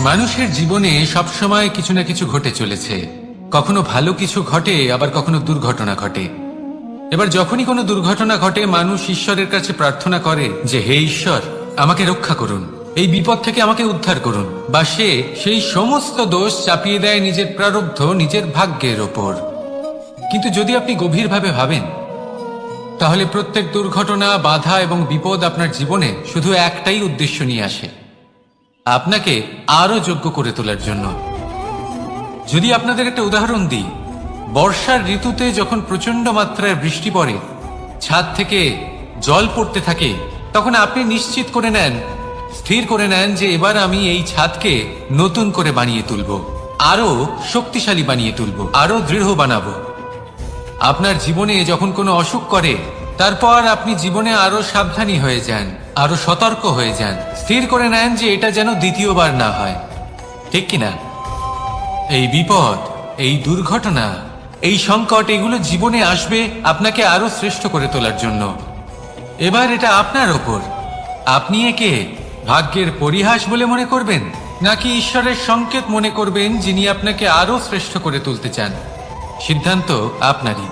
মানুষের জীবনে সবসময় কিছু না কিছু ঘটে চলেছে। কখনো ভালো কিছু ঘটে, আবার কখনো দুর্ঘটনা ঘটে। এবার যখনই কোনো দুর্ঘটনা ঘটে, মানুষ ঈশ্বরের কাছে প্রার্থনা করে যে হে ঈশ্বর, আমাকে রক্ষা করুন, এই বিপদ থেকে আমাকে উদ্ধার করুন। বা সে সেই সমস্ত দোষ চাপিয়ে দেয় নিজের প্রারব্ধ, নিজের ভাগ্যের ওপর। কিন্তু যদি আপনি গভীরভাবে ভাবেন, তাহলে প্রত্যেক দুর্ঘটনা, বাধা এবং বিপদ আপনার জীবনে শুধু একটাই উদ্দেশ্য নিয়ে আসে, আপনাকে আরো যোগ্য করে তোলার জন্য। যদি আপনাদের একটা উদাহরণ দিই, বর্ষার ঋতুতে যখন প্রচন্ড মাত্রায় বৃষ্টি পড়ে, ছাদ থেকে জল পড়তে থাকে, তখন আপনি নিশ্চিত করে নেন, স্থির করে নেন যে এবার আমি এই ছাদকে নতুন করে বানিয়ে তুলব, আরো শক্তিশালী বানিয়ে তুলব, আরো দৃঢ় বানাবো। আপনার জীবনে যখন কোনো অসুখ করে, তারপর আপনি জীবনে আরো সাবধানী হয়ে যান, আরো সতর্ক হয়ে যান, স্থির করে নেন যে এটা যেন দ্বিতীয়বার না হয়। ঠিক কিনা? এই বিপদ, এই দুর্ঘটনা, এই সংকট, এগুলো জীবনে আসবে আপনাকে আরো শ্রেষ্ঠ করে তোলার জন্য। এবার এটা আপনার ওপর। আপনি একে ভাগ্যের পরিহাস বলে মনে করবেন, নাকি ঈশ্বরের সংকেত মনে করবেন, যিনি আপনাকে আরো শ্রেষ্ঠ করে তুলতে চান। সিদ্ধান্ত আপনারই।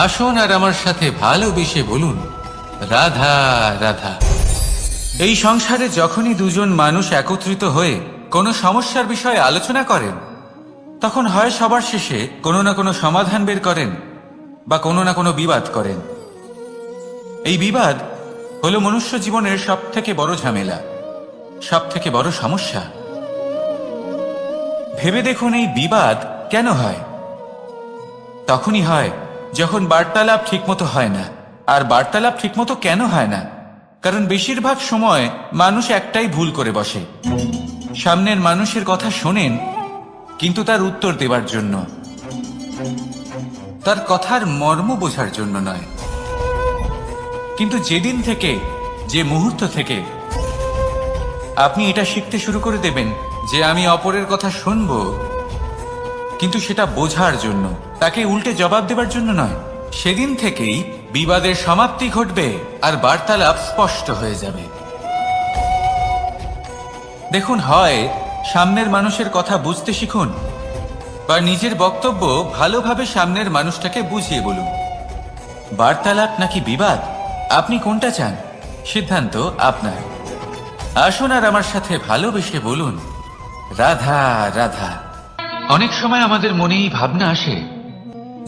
আসুন আর আমার সাথে ভালোবেসে বলুন, রাধা রাধা। এই সংসারে যখনই দুজন মানুষ একত্রিত হয়ে কোনো সমস্যার বিষয়ে আলোচনা করেন, তখন হয় সবার শেষে কোনো না কোনো সমাধান বের করেন, বা কোনো না কোনো বিবাদ করেন। এই বিবাদ হলো মনুষ্য জীবনের সব থেকে বড় ঝামেলা, সব থেকে বড় সমস্যা। ভেবে দেখুন, এই বিবাদ কেন হয়? তখনই হয় যখন বার্তালাপ ঠিকমতো হয় না। আর বার্তালাপ ঠিকমতো কেন হয় না? কারণ বেশিরভাগ সময় মানুষ একটাই ভুল করে বসে। সামনের মানুষের কথা শোনেন, কিন্তু তার উত্তর দেবার জন্য, তার কথার মর্ম বোঝার জন্য নয়। কিন্তু যেদিন থেকে, যে মুহূর্ত থেকে আপনি এটা শিখতে শুরু করে দেবেন যে আমি অপরের কথা শুনব, কিন্তু সেটা বোঝার জন্য, তাকে উল্টে জবাব দেবার জন্য নয়, সেদিন থেকেই বিবাদের সমাপ্তি ঘটবে আর বার্তালাপ স্পষ্ট হয়ে যাবে। দেখুন, হয় সামনের মানুষের কথা বুঝতে শিখুন, বা নিজের বক্তব্য ভালোভাবে সামনের মানুষটাকে বুঝিয়ে বলুন। বার্তালাপ নাকি বিবাদ, আপনি কোনটা চান? সিদ্ধান্ত আপনার। আসুন আর আমার সাথে ভালোবেসে বলুন, রাধা রাধা। অনেক সময় আমাদের মনেই ভাবনা আসে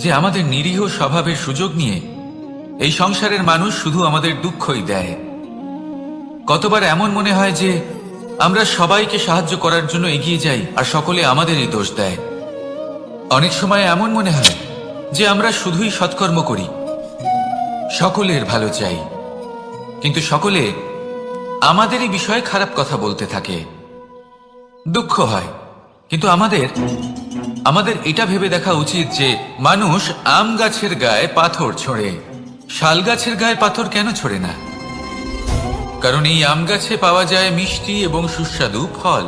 যে আমাদের নিরীহ স্বভাবের সুযোগ নিয়ে এই সংসারের মানুষ শুধু আমাদের দুঃখই দেয়। কতবার এমন মনে হয় যে আমরা সবাইকে সাহায্য করার জন্য এগিয়ে যাই, আর সকলে আমাদেরই দোষ দেয়। অনেক সময় এমন মনে হয় যে আমরা শুধুই সৎকর্ম করি, সকলের ভালো চাই, কিন্তু সকলে আমাদেরই বিষয়ে খারাপ কথা বলতে থাকে। দুঃখ হয়, কিন্তু আমাদের এটা ভেবে দেখা উচিত যে মানুষ আম গাছের গায়ে পাথর ছোড়ে, শাল গাছের গায়ে পাথর কেন ছোড়ে না? কারণ এই আম গাছে পাওয়া যায় মিষ্টি এবং সুস্বাদু ফল।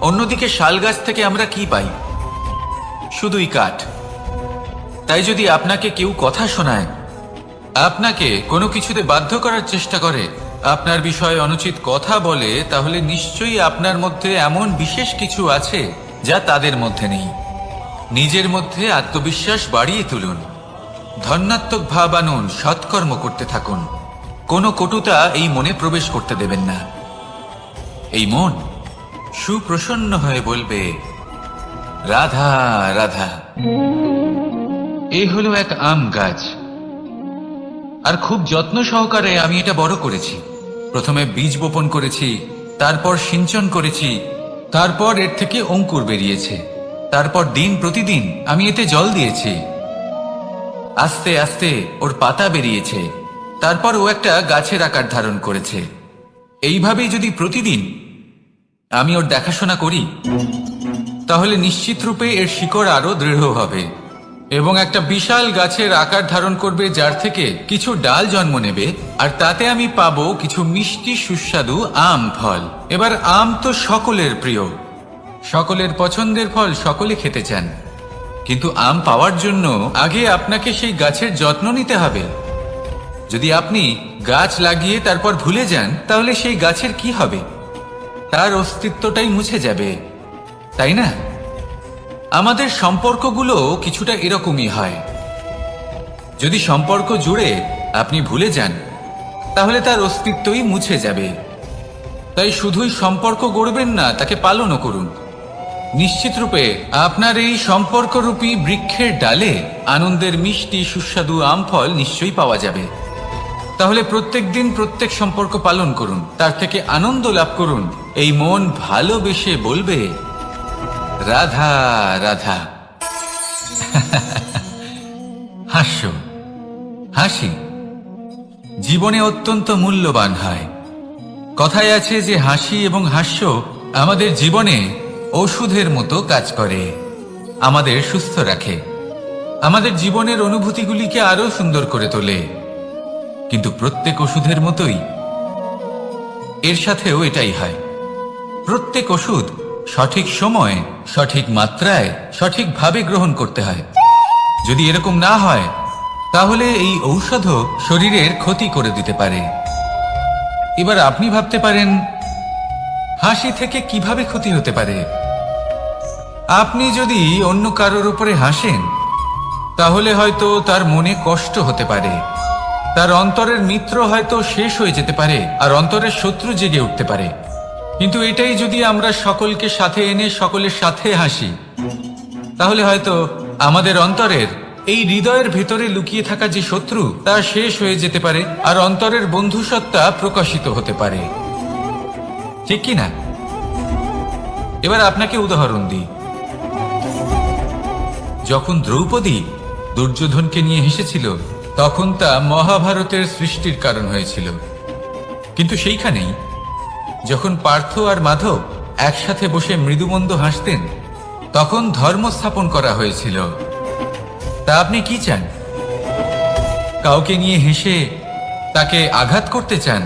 অন্যদিকে শাল গাছ থেকে আমরা কি পাই? শুধুই কাঠ। তাই যদি আপনাকে কেউ কথা শোনায়, আপনাকে কোনো কিছুতে বাধ্য করার চেষ্টা করে, আপনার বিষয়ে অনুচিত কথা বলে, তাহলে নিশ্চয়ই আপনার মধ্যে এমন বিশেষ কিছু আছে যা তাদের মধ্যে নেই। নিজের মধ্যে আত্মবিশ্বাস বাড়িয়ে তুলুন, ধন্যাত্মক ভাব আনুন, সৎকর্ম করতে থাকুন। কোনো কটুতা এই মনে প্রবেশ করতে দেবেন না। এই মন সুপ্রসন্ন হয়ে বলবে, রাধা রাধা। এই হলো এক আম গাছ, আর খুব যত্ন সহকারে আমি এটা বড় করেছি। প্রথমে বীজ বপন করেছি, তারপর সিঞ্চন করেছি, তারপর এর থেকে অঙ্কুর বেরিয়েছে, তারপর দিন প্রতিদিন আমি এতে জল দিয়েছি। আস্তে আস্তে ওর পাতা বেরিয়েছে, তারপর ও একটা গাছের আকার ধারণ করেছে। এইভাবেই যদি প্রতিদিন আমি ওর দেখাশোনা করি, তাহলে নিশ্চিত রূপে এর শিকড় আরো দৃঢ় হবে এবং একটা বিশাল গাছের আকার ধারণ করবে, যার থেকে কিছু ডাল জন্ম নেবে, আর তাতে আমি পাবো কিছু মিষ্টি সুস্বাদু আম ফল। এবার আম তো সকলের প্রিয়, সকলের পছন্দের ফল, সকলে খেতে চান। কিন্তু আম পাওয়ার জন্য আগে আপনাকে সেই গাছের যত্ন নিতে হবে। যদি আপনি গাছ লাগিয়ে তারপর ভুলে যান, তাহলে সেই গাছের কি হবে? তার অস্তিত্বটাই মুছে যাবে, তাই না? আমাদের সম্পর্কগুলো কিছুটা এরকমই হয়। যদি সম্পর্ক জুড়ে আপনি ভুলে যান, তাহলে তার অস্তিত্বই মুছে যাবে। তাই শুধুই সম্পর্ক গড়বেন না, তাকে পালনও করুন। নিশ্চিত রূপে আপনার এই সম্পর্করূপী বৃক্ষের ডালে আনন্দের মিষ্টি সুস্বাদু আম ফল নিশ্চয়ই পাওয়া যাবে। তাহলে প্রত্যেক দিন প্রত্যেক সম্পর্ক পালন করুন, তার থেকে আনন্দ লাভ করুন। এই মন ভালোবেসে বলবে, রাধা রাধা। হাস্য, হাসি জীবনে অত্যন্ত মূল্যবান হয়। কথায় আছে যে হাসি এবং হাস্য আমাদের জীবনে ওষুধের মতো কাজ করে, আমাদের সুস্থ রাখে, আমাদের জীবনের অনুভূতিগুলিকে আরো সুন্দর করে তোলে। কিন্তু প্রত্যেক ওষুধের মতোই এর সাথেও এটাই হয়। প্রত্যেক ওষুধ সঠিক সময়ে, সঠিক মাত্রায়, সঠিকভাবে গ্রহণ করতে হয়। যদি এরকম না হয়, তাহলে এই ঔষধও শরীরের ক্ষতি করে দিতে পারে। এবার আপনি ভাবতে পারেন, হাসি থেকে কিভাবে ক্ষতি হতে পারে? আপনি যদি অন্য কারোর উপরে হাসেন, তাহলে হয়তো তার মনে কষ্ট হতে পারে, তার অন্তরের মিত্র হয়তো শেষ হয়ে যেতে পারে, আর অন্তরের শত্রু জেগে উঠতে পারে। কিন্তু এটাই যদি আমরা সকলকে সাথে এনে সকলের সাথে হাসি, তাহলে হয়তো আমাদের অন্তরের এই হৃদয়ের ভেতরে লুকিয়ে থাকা যে শত্রু, তা শেষ হয়ে যেতে পারে, আর অন্তরের বন্ধুসত্তা প্রকাশিত হতে পারে। ঠিক কি না? এবার আপনাকে উদাহরণ দিই। যখন দ্রৌপদী দুর্যোধনকে নিয়ে হেসেছিল, তখন তা মহাভারতের সৃষ্টির কারণ হয়েছিল। কিন্তু সেইখানেই যখন পার্থ আর মাধব একসাথে বসে মৃদুমন্দ হাসতেন, তখন ধর্ম স্থাপন করা হয়েছিল। তা আপনি কি চান? কাউকে নিয়ে হেসে তাকে আঘাত করতে চান,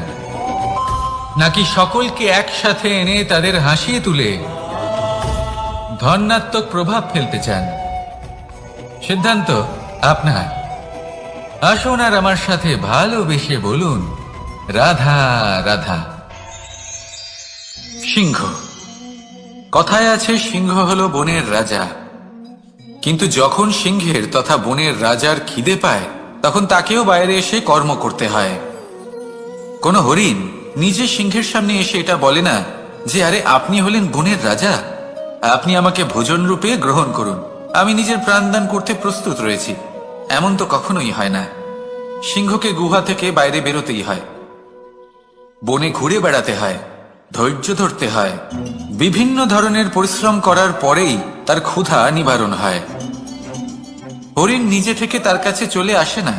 নাকি সকলকে একসাথে এনে তাদের হাসিয়ে তুলে ধনাত্মক প্রভাব ফেলতে চান? সিদ্ধান্ত আপনার। আসুন আর আমার সাথে ভালোবেসে বলুন, রাধা রাধা। সিংহ। কথায় আছে, সিংহ হলো বনের রাজা। কিন্তু যখন সিংহের তথা বনের রাজার খিদে পায়, তখন তাকেও বাইরে এসে কর্ম করতে হয়। কোন হরিণ নিজে সিংহের সামনে এসে এটা বলে না যে, আরে আপনি হলেন বনের রাজা, আপনি আমাকে ভোজন রূপে গ্রহণ করুন, আমি নিজের প্রাণদান করতে প্রস্তুত রয়েছি। এমন তো কখনোই হয় না। সিংহকে গুহা থেকে বাইরে বেরোতেই হয়, বনে ঘুরে বেড়াতে হয়, ধৈর্য ধরতে হয়, বিভিন্ন ধরনের পরিশ্রম করার পরেই তার ক্ষুধা নিবারণ হয়। হরিণ নিজে থেকে তার কাছে চলে আসে না।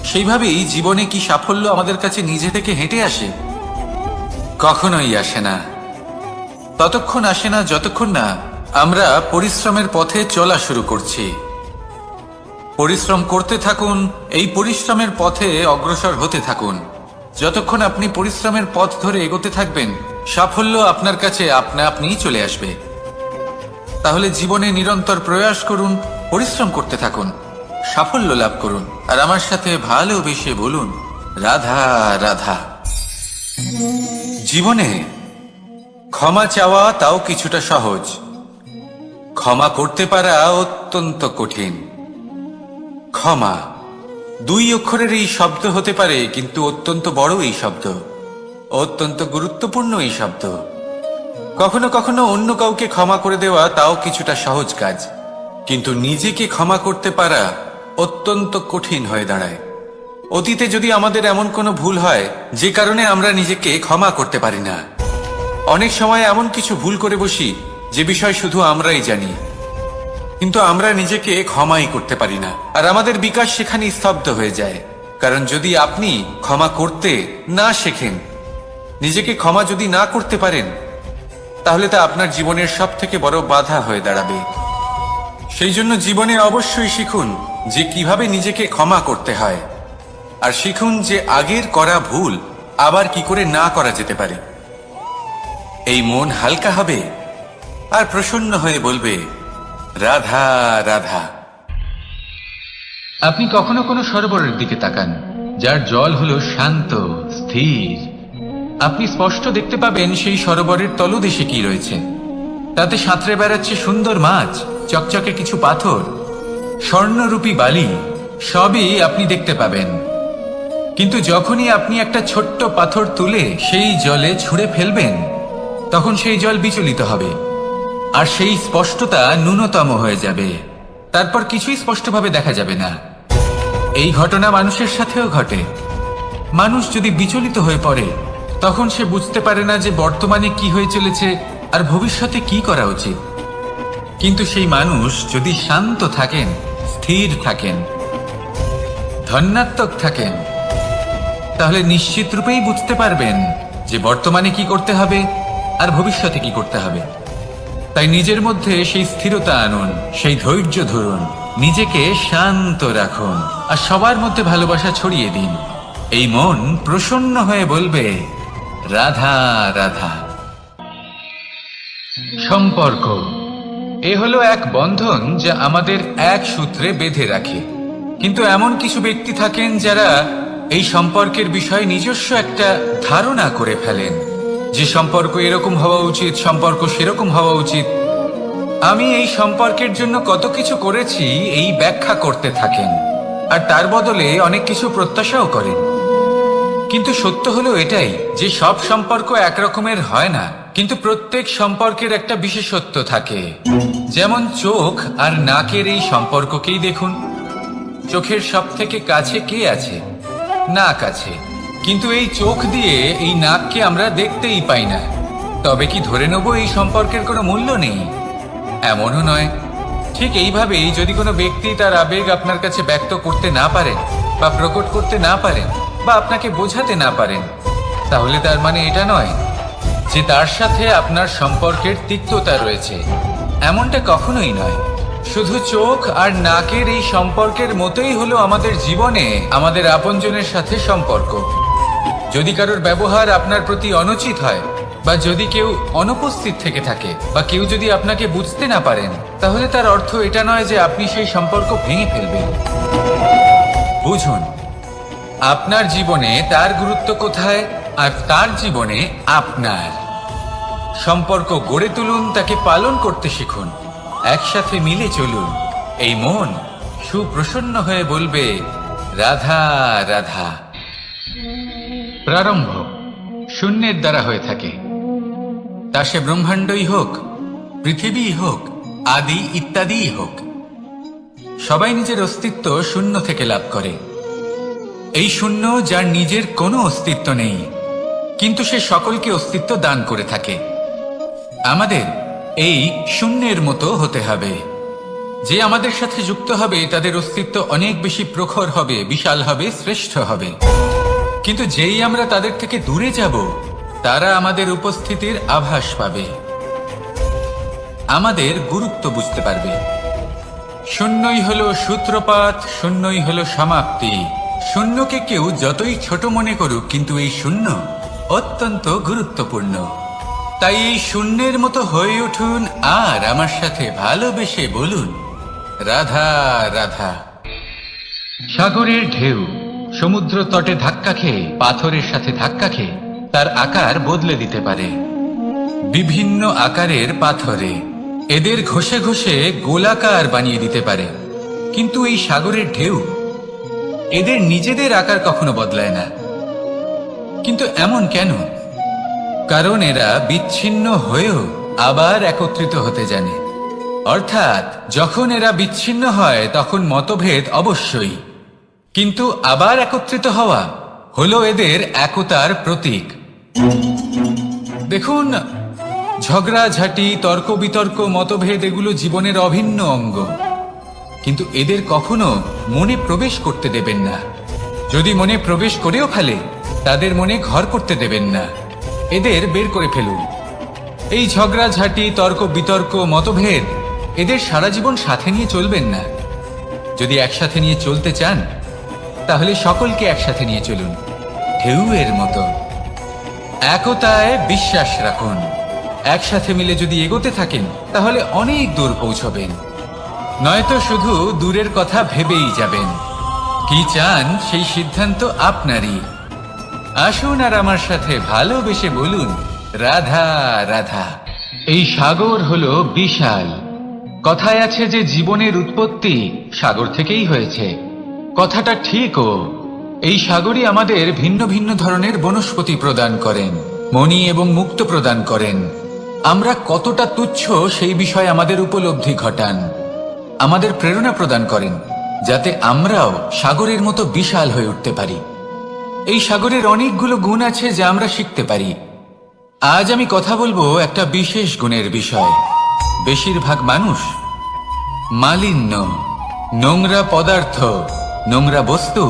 সেইভাবেই জীবনে কি সাফল্য আমাদের কাছে নিজে থেকে হেঁটে আসে? কখনোই আসে না। ততক্ষণ আসে না যতক্ষণ না আমরা পরিশ্রমের পথে চলা শুরু করছি। পরিশ্রম করতে থাকুন, এই পরিশ্রমের পথে অগ্রসর হতে থাকুন। যতক্ষণ আপনি পরিশ্রমের পথ ধরে এগোতে থাকবেন, সাফল্য আপনার কাছে আপনা আপনিই চলে আসবে। তাহলে জীবনে নিরন্তর প্রয়াস করুন, পরিশ্রম করতে থাকুন, সাফল্য লাভ করুন, আর আমার সাথে ভালোবেসে বলুন, রাধা রাধা। জীবনে ক্ষমা চাওয়া তাও কিছুটা সহজ, ক্ষমা করতে পারা অত্যন্ত কঠিন। ক্ষমা 2 অক্ষরের এই শব্দ হতে পারে, কিন্তু অত্যন্ত বড় এই শব্দ, অত্যন্ত গুরুত্বপূর্ণ এই শব্দ। কখনো কখনো অন্য কাউকে ক্ষমা করে দেওয়া তাও কিছুটা সহজ কাজ, কিন্তু নিজেকে ক্ষমা করতে পারা অত্যন্ত কঠিন হয়ে দাঁড়ায়। অতীতে যদি আমাদের এমন কোনো ভুল হয় যে কারণে আমরা নিজেকে ক্ষমা করতে পারি না, অনেক সময় এমন কিছু ভুল করে বসি যে বিষয় শুধু আমরাই জানি, কিন্তু আমরা নিজেকে ক্ষমাই করতে পারি না, আর আমাদের বিকাশ সেখানে স্তব্ধ হয়ে যায়। কারণ যদি আপনি ক্ষমা করতে না শেখেন, নিজেকে ক্ষমা যদি না করতে পারেন, তাহলে তা আপনার জীবনের সব থেকে বড় বাধা হয়ে দাঁড়াবে। সেই জন্য জীবনে অবশ্যই শিখুন যে কিভাবে নিজেকে ক্ষমা করতে হয়, আর শিখুন যে আগের করা ভুল আবার কি করে না করা যেতে পারে। এই মন হালকা হবে আর প্রসন্ন হয়ে বলবে, রাধা রাধা। আপনি কখনো কোনো সরোবরের দিকে তাকান, যার জল হলো শান্ত, স্থির, আপনি স্পষ্ট দেখতে পাবেন সেই সরোবরের তলদেশে কি রয়েছে। তাতে সাঁতরে বেড়াচ্ছে সুন্দর মাছ, চকচকে কিছু পাথর, স্বর্ণরূপী বালি, সবই আপনি দেখতে পাবেন। কিন্তু যখনই আপনি একটা ছোট্ট পাথর তুলে সেই জলে ছুঁড়ে ফেলবেন, তখন সেই জল বিচলিত হবে আর সেই স্পষ্টতা ন্যূনতম হয়ে যাবে। তারপর কিছুই স্পষ্টভাবে দেখা যাবে না। এই ঘটনা মানুষের সাথেও ঘটে। মানুষ যদি বিচলিত হয়ে পড়ে, তখন সে বুঝতে পারে না যে বর্তমানে কি হয়ে চলেছে আর ভবিষ্যতে কি করা উচিত। কিন্তু সেই মানুষ যদি শান্ত থাকেন, স্থির থাকেন, ধন্যাত্মক থাকেন, তাহলে নিশ্চিত রূপেই বুঝতে পারবেন যে বর্তমানে কি করতে হবে আর ভবিষ্যতে কি করতে হবে। তাই নিজের মধ্যে সেই স্থিরতা আনুন, সেই ধৈর্য ধরুন, নিজেকে শান্ত রাখুন আর সবার মধ্যে ভালোবাসা ছড়িয়ে দিন। এই মন প্রসন্ন হয়ে বলবে, রাধা রাধা। সম্পর্ক এ হলো এক বন্ধন যা আমাদের এক সূত্রে বেঁধে রাখে। কিন্তু এমন কিছু ব্যক্তি থাকেন যারা এই সম্পর্কের বিষয়ে নিজস্ব একটা ধারণা করে ফেলেন যে সম্পর্ক এরকম হওয়া উচিত, সম্পর্ক সেরকম হওয়া উচিত। আমি এই সম্পর্কের জন্য কত কিছু করেছি এই ব্যাখ্যা করতে থাকেন আর তার বদলে অনেক কিছু প্রত্যাশাও করেন। কিন্তু সত্য হলো এটাই যে সব সম্পর্ক একরকমের হয় না, কিন্তু প্রত্যেক সম্পর্কের একটা বিশেষত্ব থাকে। যেমন চোখ আর নাকের এই সম্পর্ককেই দেখুন। চোখের সব থেকে কাছে কে আছে? নাক আছে। কিন্তু এই চোখ দিয়ে এই নাককে আমরা দেখতেই পাই না। তবে কি ধরে নেব এই সম্পর্কের কোনো মূল্য নেই? এমনও নয়। ঠিক এইভাবেই যদি কোনো ব্যক্তি তার আবেগ আপনার কাছে ব্যক্ত করতে না পারেন বা প্রকট করতে না পারেন বা আপনাকে বোঝাতে না পারেন, তাহলে তার মানে এটা নয় যে তার সাথে আপনার সম্পর্কের তিক্ততা রয়েছে। এমনটা কখনোই নয়। শুধু চোখ আর নাকের এই সম্পর্কের মতোই হলো আমাদের জীবনে আমাদের আপনজনের সাথে সম্পর্ক। যদি কারোর ব্যবহার আপনার প্রতি অনুচিত হয় বা যদি কেউ অনুপস্থিত থেকে থাকে বা কেউ যদি আপনাকে বুঝতে না পারেন, তাহলে তার অর্থ এটা নয় যে আপনি সেই সম্পর্ক ভেঙে ফেলবেন। বুঝুন, আপনার জীবনে তার গুরুত্ব কোথায় আর তার জীবনে আপনার। সম্পর্ক গড়ে তুলুন, তাকে পালন করতে শিখুন, একসাথে মিলে চলুন। এই মন সুপ্রসন্ন হয়ে বলবে, রাধা রাধা। প্রারম্ভ শূন্যের দ্বারা হয়ে থাকে। তা সে ব্রহ্মাণ্ডই হোক, পৃথিবীই হোক, আদি ইত্যাদিই হোক, সবাই নিজের অস্তিত্ব শূন্য থেকে লাভ করে। এই শূন্য যার নিজের কোনো অস্তিত্ব নেই, কিন্তু সে সকলকে অস্তিত্ব দান করে থাকে। আমাদের এই শূন্যের মতো হতে হবে। যে আমাদের সাথে যুক্ত হবে তাদের অস্তিত্ব অনেক বেশি প্রখর হবে, বিশাল হবে, শ্রেষ্ঠ হবে। কিন্তু যেই আমরা তাদের থেকে দূরে যাব, তারা আমাদের উপস্থিতির আভাস পাবে, আমাদের গুরুত্ব বুঝতে পারবে। শূন্যই হলো সূত্রপাত, শূন্যই হলো সমাপ্তি। শূন্যকে কেউ যতই ছোট মনে করুক, কিন্তু এই শূন্য অত্যন্ত গুরুত্বপূর্ণ। তাই এই শূন্যের মতো হয়ে উঠুন আর আমার সাথে ভালোবেসে বলুন, রাধা রাধা। সাগরের ঢেউ সমুদ্র তটে ধাক্কা খেয়ে, পাথরের সাথে ধাক্কা খেয়ে তার আকার বদলে দিতে পারে। বিভিন্ন আকারের পাথরে এদের ঘষে ঘষে গোলাকার বানিয়ে দিতে পারে। কিন্তু এই সাগরের ঢেউ এদের নিজেদের আকার কখনো বদলায় না। কিন্তু এমন কেন? কারণ এরা বিচ্ছিন্ন হয়েও আবার একত্রিত হতে জানে। অর্থাৎ যখন এরা বিচ্ছিন্ন হয় তখন মতভেদ অবশ্যই, কিন্তু আবার একত্রিত হওয়া হলো এদের একতার প্রতীক। দেখুন, ঝগড়াঝাটি, তর্ক বিতর্ক, মতভেদ এগুলো জীবনের অভিন্ন অঙ্গ, কিন্তু এদের কখনো মনে প্রবেশ করতে দেবেন না। যদি মনে প্রবেশ করেও ফেলে, তাদের মনে ঘর করতে দেবেন না, এদের বের করে ফেলুন। এই ঝগড়াঝাটি, তর্ক বিতর্ক, মতভেদ এদের সারা জীবন সাথে নিয়ে চলবেন না। যদি একসাথে নিয়ে চলতে চান, তাহলে সকলকে একসাথে নিয়ে চলুন, ঢেউয়ের মতো। একতায় বিশ্বাস রাখুন। একসাথে মিলে যদি এগোতে থাকেন, তাহলে অনেক দূর পৌঁছবেন। নয়তো শুধু দূরের কথা ভেবেই যাবেন। কি চান সেই সিদ্ধান্ত আপনারই। আসুন আর আমার সাথে ভালোবেসে বলুন, রাধা রাধা। এই সাগর হলো বিশাল। কথায় আছে যে জীবনের উৎপত্তি সাগর থেকেই হয়েছে। কথাটা ঠিকও। এই সাগরই আমাদের ভিন্ন ভিন্ন ধরনের বনস্পতি প্রদান করেন, মণি এবং মুক্ত প্রদান করেন। আমরা কতটা তুচ্ছ সেই বিষয়ে আমাদের উপলব্ধি ঘটান, আমাদের প্রেরণা প্রদান করেন, যাতে আমরাও সাগরের মতো বিশাল হয়ে উঠতে পারি। এই সাগরের অনেকগুলো গুণ আছে যা আমরা শিখতে পারি। আজ আমি কথা বলবো একটা বিশেষ গুণের বিষয়। বেশিরভাগ মানুষ মালিন্য, নোংরা পদার্থ, নোংরা বস্তু,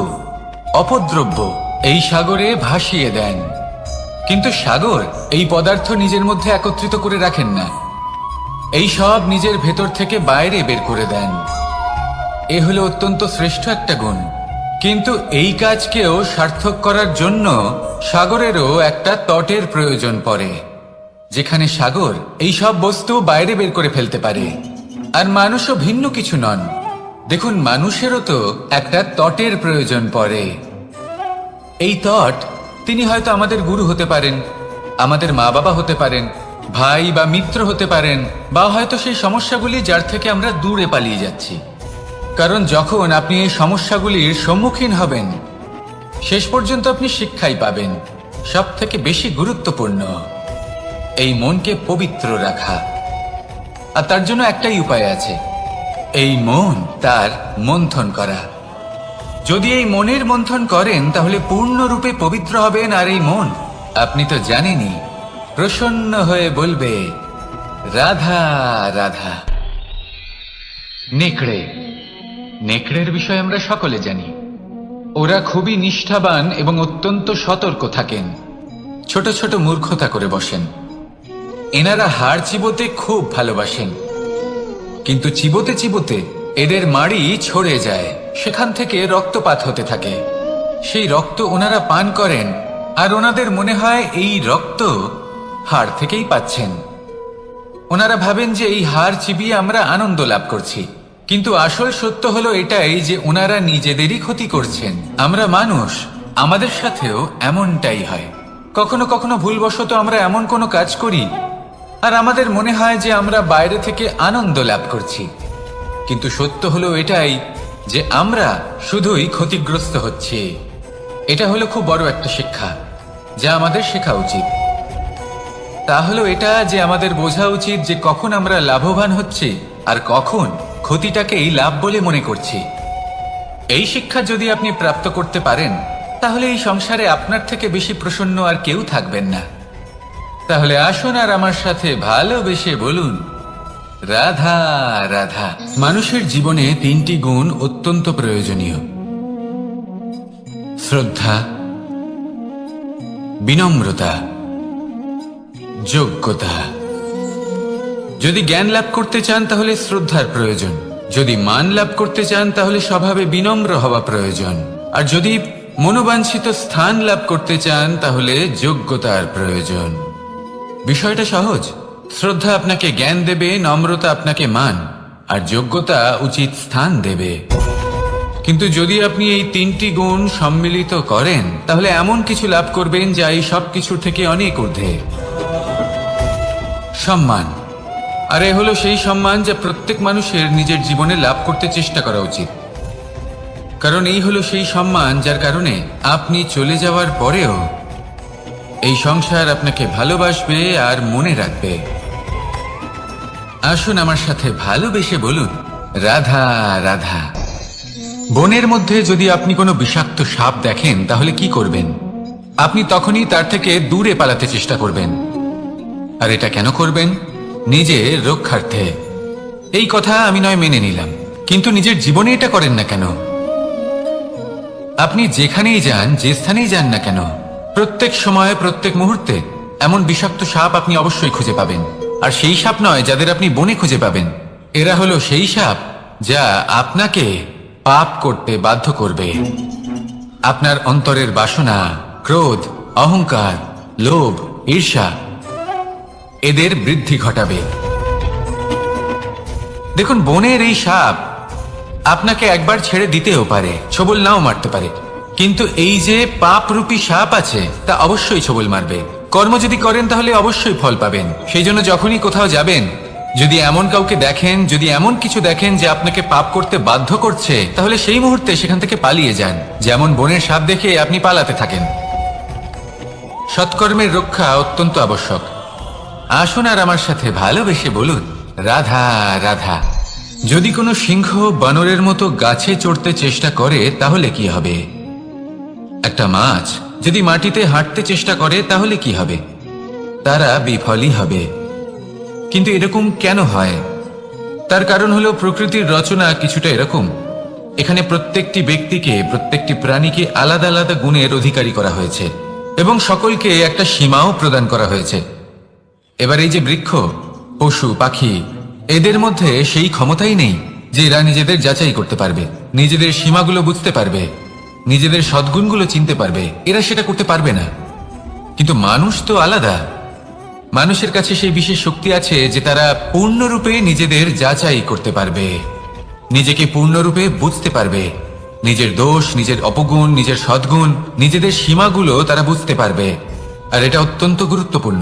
অপদ্রব্য এই সাগরে ভাসিয়ে দেন। কিন্তু সাগর এই পদার্থ নিজের মধ্যে একত্রিত করে রাখেন না, এই সব নিজের ভেতর থেকে বাইরে বের করে দেন। এ হলো অত্যন্ত শ্রেষ্ঠ একটা গুণ। কিন্তু এই কাজকেও সার্থক করার জন্য সাগরেরও একটা তটের প্রয়োজন পড়ে, যেখানে সাগর এই সব বস্তু বাইরে বের করে ফেলতে পারে। আর মানুষও ভিন্ন কিছু নন। দেখুন, মানুষেরও তো একটা তটের প্রয়োজন পড়ে। এই তট, তিনি হয়তো আমাদের গুরু হতে পারেন, আমাদের মা বাবা হতে পারেন, ভাই বা মিত্র হতে পারেন, বা হয়তো সেই সমস্যাগুলি যার থেকে আমরা দূরে পালিয়ে যাচ্ছি। কারণ যখন আপনি এই সমস্যাগুলির সম্মুখীন হবেন, শেষ পর্যন্ত আপনি শিক্ষাই পাবেন। সব থেকে বেশি গুরুত্বপূর্ণ এই মনকে পবিত্র রাখা। আর তার জন্য একটাই উপায় আছে, এই মন তার মন্থন করা। যদি এই মনের মন্থন করেন তাহলে পূর্ণরূপে পবিত্র হবেন। আর এই মন, আপনি তো জানেনই, প্রসন্ন হয়ে বলবে, রাধা রাধা। নেকড়ে, নেকড়ের বিষয়ে আমরা সকলে জানি। ওরা খুবই নিষ্ঠাবান এবং অত্যন্ত সতর্ক থাকেন। ছোট ছোট মূর্খতা করে বসেন। এনারা হাড় চিবোতে খুব ভালোবাসেন, কিন্তু চিবোতে চিবোতে এদের মাড়ি ছড়ে যায়, সেখান থেকে রক্তপাত হতে থাকে। সেই রক্ত ওনারা পান করেন, আর ওনাদের মনে হয় এই রক্ত হাড় থেকেই পাচ্ছেন। ওনারা ভাবেন যে এই হাড় চিবিয়ে আমরা আনন্দ লাভ করছি, কিন্তু আসল সত্য হলো এটাই যে ওনারা নিজেদেরই ক্ষতি করছেন। আমরা মানুষ, আমাদের সাথেও এমনটাই হয়। কখনো কখনো ভুলবশত আমরা এমন কোনো কাজ করি, আর আমাদের মনে হয় যে আমরা বাইরে থেকে আনন্দ লাভ করছি, কিন্তু সত্য হলো এটাই যে আমরা শুধুই ক্ষতিগ্রস্ত হচ্ছি। এটা হলো খুব বড় একটা শিক্ষা যা আমাদের শেখা উচিত। তা হলো এটা যে আমাদের বোঝা উচিত যে কখন আমরা লাভবান হচ্ছি আর কখন ক্ষতিটাকেই লাভ বলে মনে করছি। এই শিক্ষা যদি আপনি প্রাপ্ত করতে পারেন, তাহলে এই সংসারে আপনার থেকে বেশি প্রসন্ন আর কেউ থাকবেন না। তাহলে আসুন আর আমার সাথে ভালোবেসে বলুন, রাধা রাধা। মানুষের জীবনে তিনটি গুণ অত্যন্ত প্রয়োজনীয়: শ্রদ্ধা, বিনম্রতা, যোগ্যতা। যদি জ্ঞান লাভ করতে চান তাহলে শ্রদ্ধার প্রয়োজন, যদি মান লাভ করতে চান তাহলে স্বভাবে বিনম্র হওয়া প্রয়োজন, আর যদি মনোবাঞ্ছিত স্থান লাভ করতে চান তাহলে যোগ্যতার প্রয়োজন। বিষয়টা সহজ। শ্রদ্ধা আপনাকে জ্ঞান দেবে, নম্রতা আপনাকে মান, আর যোগ্যতা উচিত স্থান দেবে। কিন্তু যদি আপনি এই তিনটি গুণ সম্মিলিত করেন তাহলে এমন কিছু লাভ করবেন যা এই সব কিছুর থেকে অনেক ঊর্ধ্বে। সম্মান। আর এ হলো সেই সম্মান যা প্রত্যেক মানুষের নিজের জীবনে লাভ করতে চেষ্টা করা উচিত। কারণ এই হলো সেই সম্মান যার কারণে আপনি চলে যাওয়ার পরেও এই সংসার আপনাকে ভালোবাসবে আর মনে রাখবে। আসুন আমার সাথে ভালোবেসে বলুন, রাধা রাধা। বনের মধ্যে যদি আপনি কোনো বিষাক্ত সাপ দেখেন তাহলে কি করবেন? আপনি তখনই তার থেকে দূরে পালাতে চেষ্টা করবেন। আর এটা কেন করবেন? নিজের রক্ষার্থে। এই কথা আমি নয় মেনে নিলাম, কিন্তু নিজের জীবনে এটা করেন না কেন? আপনি যেখানেই যান, যে স্থানেই যান না কেন, প্রত্যেক সময়ে প্রত্যেক মুহূর্তে এমন বিষাক্ত সাপ আপনি অবশ্যই খুঁজে পাবেন। আর সেই সাপ নয় যাদের আপনি বনে খুঁজে পাবেন, এরা হলো সেই সাপ যা আপনাকে পাপ করতে বাধ্য করবে। আপনার অন্তরের বাসনা, ক্রোধ, অহংকার, লোভ, ঈর্ষা এদের বৃদ্ধি ঘটাবে। দেখুন, বনের এই সাপ আপনাকে একবার ছেড়ে দিতেও পারে, ছোবল নাও মারতে পারে, কিন্তু এই যে পাপরূপী সাপ আছে তা অবশ্যই ছোবল মারবে। কর্ম যদি করেন তাহলে অবশ্যই ফল পাবেন। সেই জন্য যখনই কোথাও যাবেন, যদি এমন কাউকে দেখেন, যদি এমন কিছু দেখেন যে আপনাকে পাপ করতে বাধ্য করছে, তাহলে সেই মুহূর্তে সেখান থেকে পালিয়ে যান। যেমন বনের সাপ দেখে আপনি পালাতে থাকেন। সৎকর্মের রক্ষা অত্যন্ত আবশ্যক। আসুন আর আমার সাথে ভালোবেসে বলুন, রাধা রাধা। যদি কোনো সিংহ বানরের মতো গাছে চড়তে চেষ্টা করে তাহলে কি হবে? একটা মাছ যদি মাটিতে হাঁটতে চেষ্টা করে তাহলে কি হবে? তারা বিফলই হবে। কিন্তু এরকম কেন হয়? তার কারণ হলো প্রকৃতির রচনা কিছুটা এরকম। এখানে প্রত্যেকটি ব্যক্তিকে, প্রত্যেকটি প্রাণীকে আলাদা আলাদা গুণের অধিকারী করা হয়েছে এবং সকলকে একটা সীমাও প্রদান করা হয়েছে। এবার এই যে বৃক্ষ, পশু, পাখি, এদের মধ্যে সেই ক্ষমতাই নেই যে এরা নিজেদের যাচাই করতে পারবে, নিজেদের সীমাগুলো বুঝতে পারবে, নিজেদের সদ্গুণগুলো চিনতে পারবে। এরা সেটা করতে পারবে না। কিন্তু মানুষ তো আলাদা। মানুষের কাছে সেই বিশেষ শক্তি আছে যে তারা পূর্ণরূপে নিজেদের যাচাই করতে পারবে, নিজেকে পূর্ণরূপে বুঝতে পারবে, নিজের দোষ, নিজের অপগুণ, নিজের সদ্গুণ, নিজেদের সীমাগুলো তারা বুঝতে পারবে। আর এটা অত্যন্ত গুরুত্বপূর্ণ।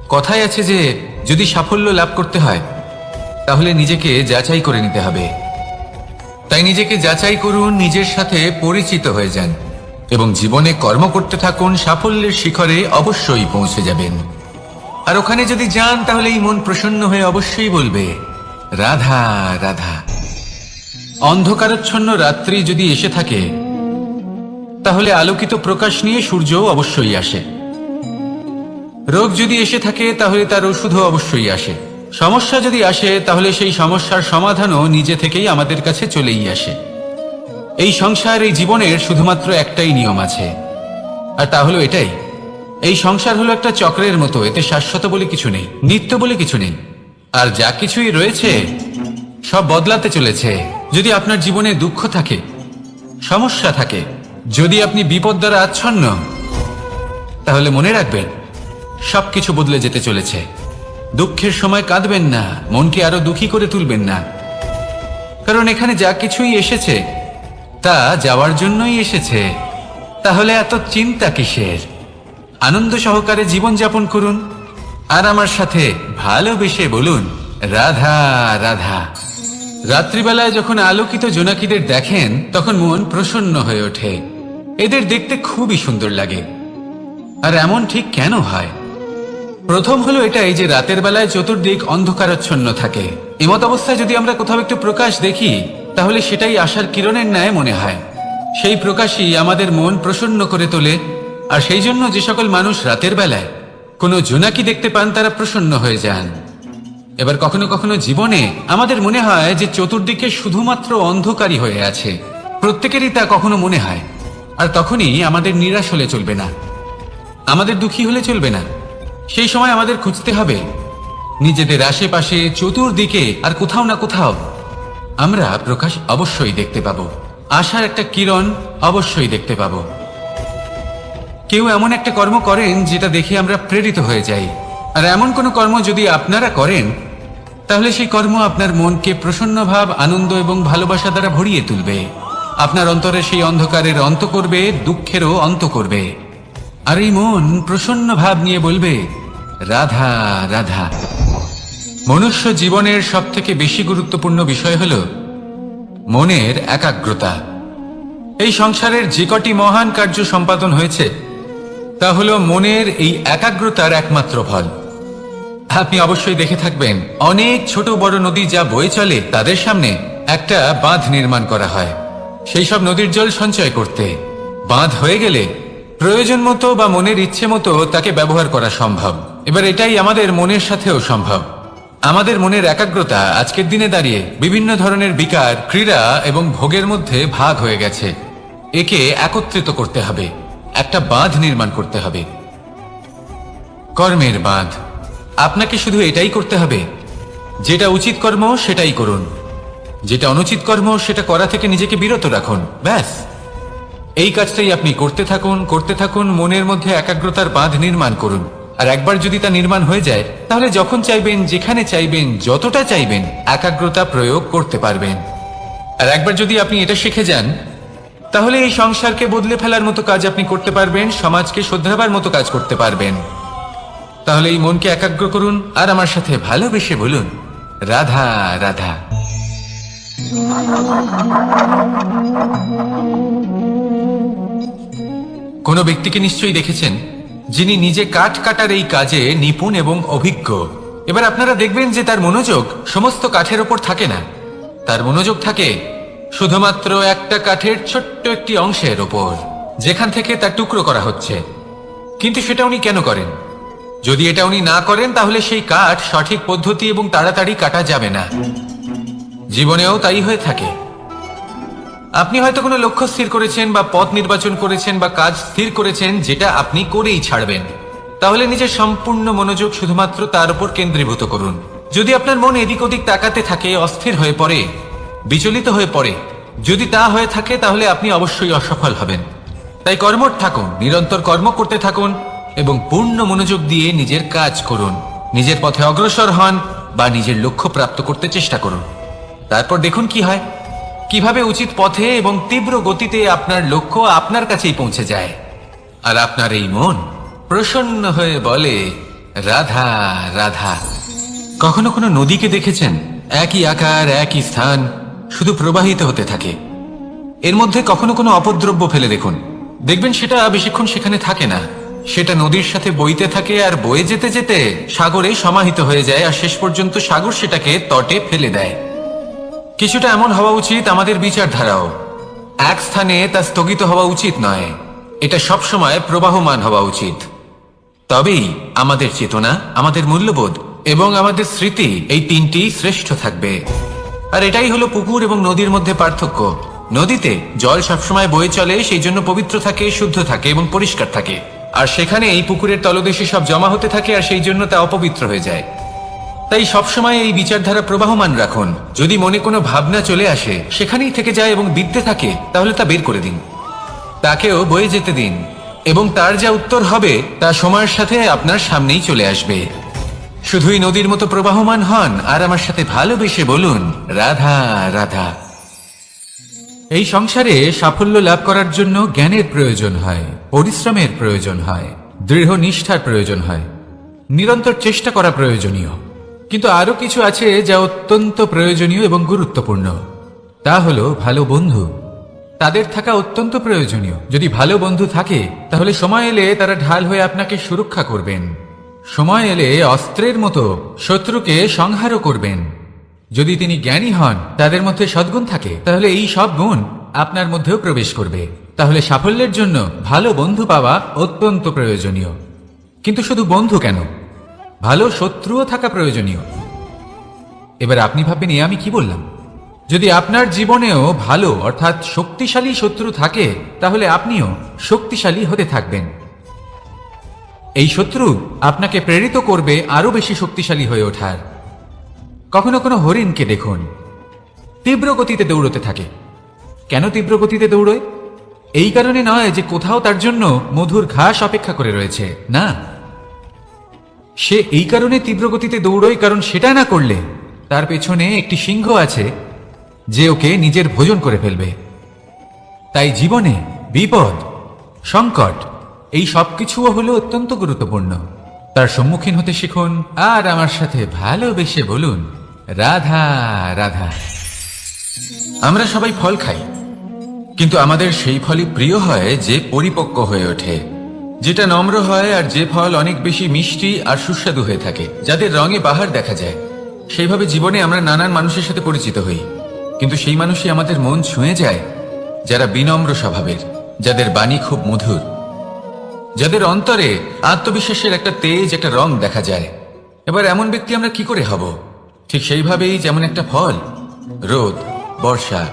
কথায় আছে যে যদি সাফল্য লাভ করতে হয় তাহলে নিজেকে যাচাই করে নিতে হবে। তাই নিজেকে যাচাই করুন, নিজের সাথে পরিচিত হয়ে যান এবং জীবনে কর্ম করতে থাকুন। সাফল্যের শিখরে অবশ্যই পৌঁছে যাবেন। আর ওখানে যদি যান তাহলে এই মন প্রসন্ন হয়ে অবশ্যই বলবে, রাধা রাধা। অন্ধকারাচ্ছন্ন রাত্রি যদি এসে থাকে তাহলে আলোকিত প্রকাশ নিয়ে সূর্যও অবশ্যই আসে। রোগ যদি এসে থাকে তাহলে তার ওষুধও অবশ্যই আসে। সমস্যা যদি আসে তাহলে সেই সমস্যার সমাধানও নিজে থেকেই আমাদের কাছে চলেই আসে। এই সংসার, এই জীবনের শুধুমাত্র একটাই নিয়ম আছে, আর তা হলো এটাই, এই সংসার হলো একটা চক্রের মতো। এতে শাশ্বত বলে কিছু নেই, নিত্য বলে কিছু নেই। আর যা কিছুই রয়েছে সব বদলাতে চলেছে। যদি আপনার জীবনে দুঃখ থাকে, সমস্যা থাকে, যদি আপনি বিপদ দ্বারা আচ্ছন্ন, তাহলে মনে রাখবেন সবকিছু বদলে যেতে চলেছে। দুঃখের সময় কাঁদবেন না, মনকে আরো দুঃখী করে তুলবেন না, কারণ এখানে যা কিছুই এসেছে তা যাওয়ার জন্যই এসেছে। তাহলে এত চিন্তা কিসের? আনন্দ সহকারে জীবন যাপন করুন আর আমার সাথে ভালোবেসে বলুন, রাধা রাধা। রাত্রিবেলায় যখন আলোকিত জোনাকিদের দেখেন তখন মন প্রসন্ন হয়ে ওঠে। এদের দেখতে খুবই সুন্দর লাগে। আর এমন ঠিক কেন হয়? প্রথম হলো এটাই যে রাতের বেলায় চতুর্দিক অন্ধকারাচ্ছন্ন থাকে। এমত অবস্থায় যদি আমরা কোথাও একটু প্রকাশ দেখি তাহলে সেটাই আশার কিরণের ন্যায় মনে হয়। সেই প্রকাশই আমাদের মন প্রসন্ন করে তোলে। আর সেই জন্য যে সকল মানুষ রাতের বেলায় কোনো জোনাকি দেখতে পান তারা প্রসন্ন হয়ে যান। এবার কখনো কখনো জীবনে আমাদের মনে হয় যে চতুর্দিকে শুধুমাত্র অন্ধকারই হয়ে আছে। প্রত্যেকেরই তা কখনো মনে হয়। আর তখনই আমাদের নিরাশ হলে চলবে না, আমাদের দুঃখী হলে চলবে না। সেই সময় আমাদের খুঁজতে হবে নিজেদের আশেপাশে, চতুর্দিকে, আর কোথাও না কোথাও আমরা প্রকাশ অবশ্যই দেখতে পাবো। আশার একটা কিরণ অবশ্যই দেখতে পাবো। কেউ এমন একটা কর্ম করেন যেটা দেখে আমরা প্রেরিত হয়ে যাই। আর এমন কোনো কর্ম যদি আপনারা করেন তাহলে সেই কর্ম আপনার মনকে প্রসন্ন ভাব, আনন্দ এবং ভালোবাসা দ্বারা ভরিয়ে তুলবে। আপনার অন্তরে সেই অন্ধকারের অন্ত করবে, দুঃখেরও অন্ত করবে। আর এই মন প্রসন্ন ভাব নিয়ে বলবে, রাধা রাধা। মনুষ্য জীবনের সবথেকে বেশি গুরুত্বপূর্ণ বিষয় হল মনের একাগ্রতা। এই সংসারের যে কটি মহান কার্য সম্পাদন হয়েছে তা হলো মনের এই একাগ্রতার একমাত্র ফল। আপনি অবশ্যই দেখে থাকবেন অনেক ছোট বড় নদী যা বয়ে চলে তাদের সামনে একটা বাঁধ নির্মাণ করা হয় সেই সব নদীর জল সঞ্চয় করতে। বাঁধ হয়ে গেলে প্রয়োজন মতো বা মনের ইচ্ছে মতো তাকে ব্যবহার করা সম্ভব। এবার এটাই আমাদের মনের সাথেও সম্ভব। আমাদের মনের একাগ্রতা আজকের দিনে দাঁড়িয়ে বিভিন্ন ধরনের বিকার, ক্রীড়া এবং ভোগের মধ্যে ভাগ হয়ে গেছে। একে একত্রিত করতে হবে, একটা বাঁধ নির্মাণ করতে হবে, কর্মের বাঁধ। আপনাকে শুধু এটাই করতে হবে, যেটা উচিত কর্ম সেটাই করুন, যেটা অনুচিত কর্ম সেটা করা থেকে নিজেকে বিরত রাখুন। ব্যাস, এই কাজটাই আপনি করতে থাকুন, করতে থাকুন। মনের মধ্যে একাগ্রতার বাঁধ নির্মাণ করুন। আর একবার যদি তা নির্মাণ হয়ে যায় তাহলে যখন চাইবেন, যেখানে চাইবেন, যতটা চাইবেন একাগ্রতা প্রয়োগ করতে পারবেন। আর একবার যদি আপনি এটা শিখে যান তাহলে এই সংসারকে বদলে ফেলার মতো কাজ আপনি করতে পারবেন, সমাজকে শোধরাবার মতো কাজ করতে পারবেন। তাহলে এই মনকে একাগ্র করুন আর আমার সাথে ভালোবেসে বলুন, রাধা রাধা। কোনো ব্যক্তিকে নিশ্চয়ই দেখেছেন যিনি নিজে কাঠ কাটার এই কাজে নিপুণ এবং অভিজ্ঞ। এবার আপনারা দেখবেন যে তার মনোযোগ সমস্ত কাঠের ওপর থাকে না, তার মনোযোগ থাকে শুধুমাত্র একটা কাঠের ছোট্ট একটি অংশের ওপর, যেখান থেকে তার টুকরো করা হচ্ছে। কিন্তু সেটা উনি কেন করেন? যদি এটা উনি না করেন তাহলে সেই কাঠ সঠিক পদ্ধতি এবং তাড়াতাড়ি কাটা যাবে না। জীবনেও তাই হয়ে থাকে। আপনি হয়তো কোনো লক্ষ্য স্থির করেছেন বা পথ নির্বাচন করেছেন বা কাজ স্থির করেছেন যেটা আপনি করেই ছাড়বেন। তাহলে নিজের সম্পূর্ণ মনোযোগ শুধুমাত্র তার উপর কেন্দ্রীভূত করুন। যদি আপনার মন এদিক ওদিক তাকাতে থাকে, অস্থির হয়ে পড়ে, বিচলিত হয়ে পড়ে, যদি তা হয়ে থাকে তাহলে আপনি অবশ্যই অসফল হবেন। তাই কর্মঠ থাকুন, নিরন্তর কর্ম করতে থাকুন এবং পূর্ণ মনোযোগ দিয়ে নিজের কাজ করুন। নিজের পথে অগ্রসর হন বা নিজের লক্ষ্য প্রাপ্ত করতে চেষ্টা করুন। তারপর দেখুন কি হয়, কিভাবে উচিত পথে এবং তীব্র গতিতে আপনার লক্ষ্য আপনার কাছেই পৌঁছে যায়। আর আপনার এই মন প্রসন্ন হয়ে বলে, রাধা রাধা। কখনো কোনো নদীকে দেখেছেন? একই আকার, একই স্থান, শুধু প্রবাহিত হতে থাকে। এর মধ্যে কখনো কোনো অপদ্রব্য ফেলে দেখুন, দেখবেন সেটা বেশিক্ষণ সেখানে থাকে না। সেটা নদীর সাথে বইতে থাকে আর বয়ে যেতে যেতে সাগরে সমাহিত হয়ে যায়, আর শেষ পর্যন্ত সাগর সেটাকে তটে ফেলে দেয়। কিছুটা এমন হওয়া উচিত আমাদের বিচারধারাও। এক স্থানে তা স্থগিত হওয়া উচিত নয়, এটা সবসময় প্রবাহমান হওয়া উচিত। তবেই আমাদের চেতনা, আমাদের মূল্যবোধ এবং আমাদের স্মৃতি, এই তিনটি শ্রেষ্ঠ থাকবে। আর এটাই হলো পুকুর এবং নদীর মধ্যে পার্থক্য। নদীতে জল সবসময় বয়ে চলে, সেই জন্য পবিত্র থাকে, শুদ্ধ থাকে এবং পরিষ্কার থাকে। আর সেখানে এই পুকুরের তলদেশে সব জমা হতে থাকে, আর সেই জন্য তা অপবিত্র হয়ে যায়। তাই সবসময় এই বিচারধারা প্রবাহমান রাখুন। যদি মনে কোনো ভাবনা চলে আসে, সেখানেই থেকে যায় এবং বিদ্যে থাকে, তাহলে তা বের করে দিন, তাকেও বয়ে যেতে দিন, এবং তার যা উত্তর হবে তা সময়ের সাথে আপনার সামনেই চলে আসবে। শুধুই নদীর মতো প্রবাহমান হন আর আমার সাথে ভালোবেসে বলুন, রাধা রাধা। এই সংসারে সাফল্য লাভ করার জন্য জ্ঞানের প্রয়োজন হয়, পরিশ্রমের প্রয়োজন হয়, দৃঢ় নিষ্ঠার প্রয়োজন হয়, নিরন্তর চেষ্টা করা প্রয়োজনীয়। কিন্তু আরো কিছু আছে যা অত্যন্ত প্রয়োজনীয় এবং গুরুত্বপূর্ণ। তা হলো ভালো বন্ধু। তাদের থাকা অত্যন্ত প্রয়োজনীয়। যদি ভালো বন্ধু থাকে তাহলে সময় এলে তারা ঢাল হয়ে আপনাকে সুরক্ষা করবেন। সময় এলে অস্ত্রের মতো শত্রুকে সংহারও করবেন। যদি তিনি জ্ঞানী হন, তাদের মধ্যে সদ্গুণ থাকে, তাহলে এই সব গুণ আপনার মধ্যেও প্রবেশ করবে। তাহলে সাফল্যের জন্য ভালো বন্ধু পাওয়া অত্যন্ত প্রয়োজনীয়। কিন্তু শুধু বন্ধু কেন, ভালো শত্রুও থাকা প্রয়োজনীয়। এবার আপনি ভাববেন, আমি কি বললাম? যদি আপনার জীবনেও ভালো অর্থাৎ শক্তিশালী শত্রু থাকে, তাহলে আপনিও শক্তিশালী হতে থাকবেন। এই শত্রু আপনাকে প্রেরিত করবে আরো বেশি শক্তিশালী হয়ে ওঠার। কখনো কোনো হরিণকে দেখুন, তীব্র গতিতে দৌড়তে থাকে। কেন তীব্র গতিতে দৌড়য়? এই কারণে নয় যে কোথাও তার জন্য মধুর ঘাস অপেক্ষা করে রয়েছে, না। সে এই কারণে তীব্র গতিতে দৌড়য় কারণ সেটা না করলে তার পেছনে একটি সিংহ আছে যে ওকে নিজের ভোজন করে ফেলবে। তাই জীবনে বিপদ, সংকট, এই সবকিছুও হলো অত্যন্ত গুরুত্বপূর্ণ। তার সম্মুখীন হতে শিখুন আর আমার সাথে ভালোবেসে বলুন, রাধা রাধা। আমরা সবাই ফল খাই, কিন্তু আমাদের সেই ফলই প্রিয় হয় যে পরিপক্ক হয়ে ওঠে, যেটা নম্র হয়, আর যে ফল অনেক বেশি মিষ্টি আর সুস্বাদু হয়ে থাকে, যাদের রঙে বাহার দেখা যায়। সেইভাবে জীবনে আমরা নানান মানুষের সাথে পরিচিত হই, কিন্তু সেই মানুষই আমাদের মন ছুঁয়ে যায় যারা বিনম্র স্বভাবের, যাদের বাণী খুব মধুর, যাদের অন্তরে আত্মবিশ্বাসের একটা তেজ, একটা রং দেখা যায়। এবার এমন ব্যক্তি আমরা কি করে হব? ঠিক সেইভাবেই যেমন একটা ফল রোদ, বর্ষা,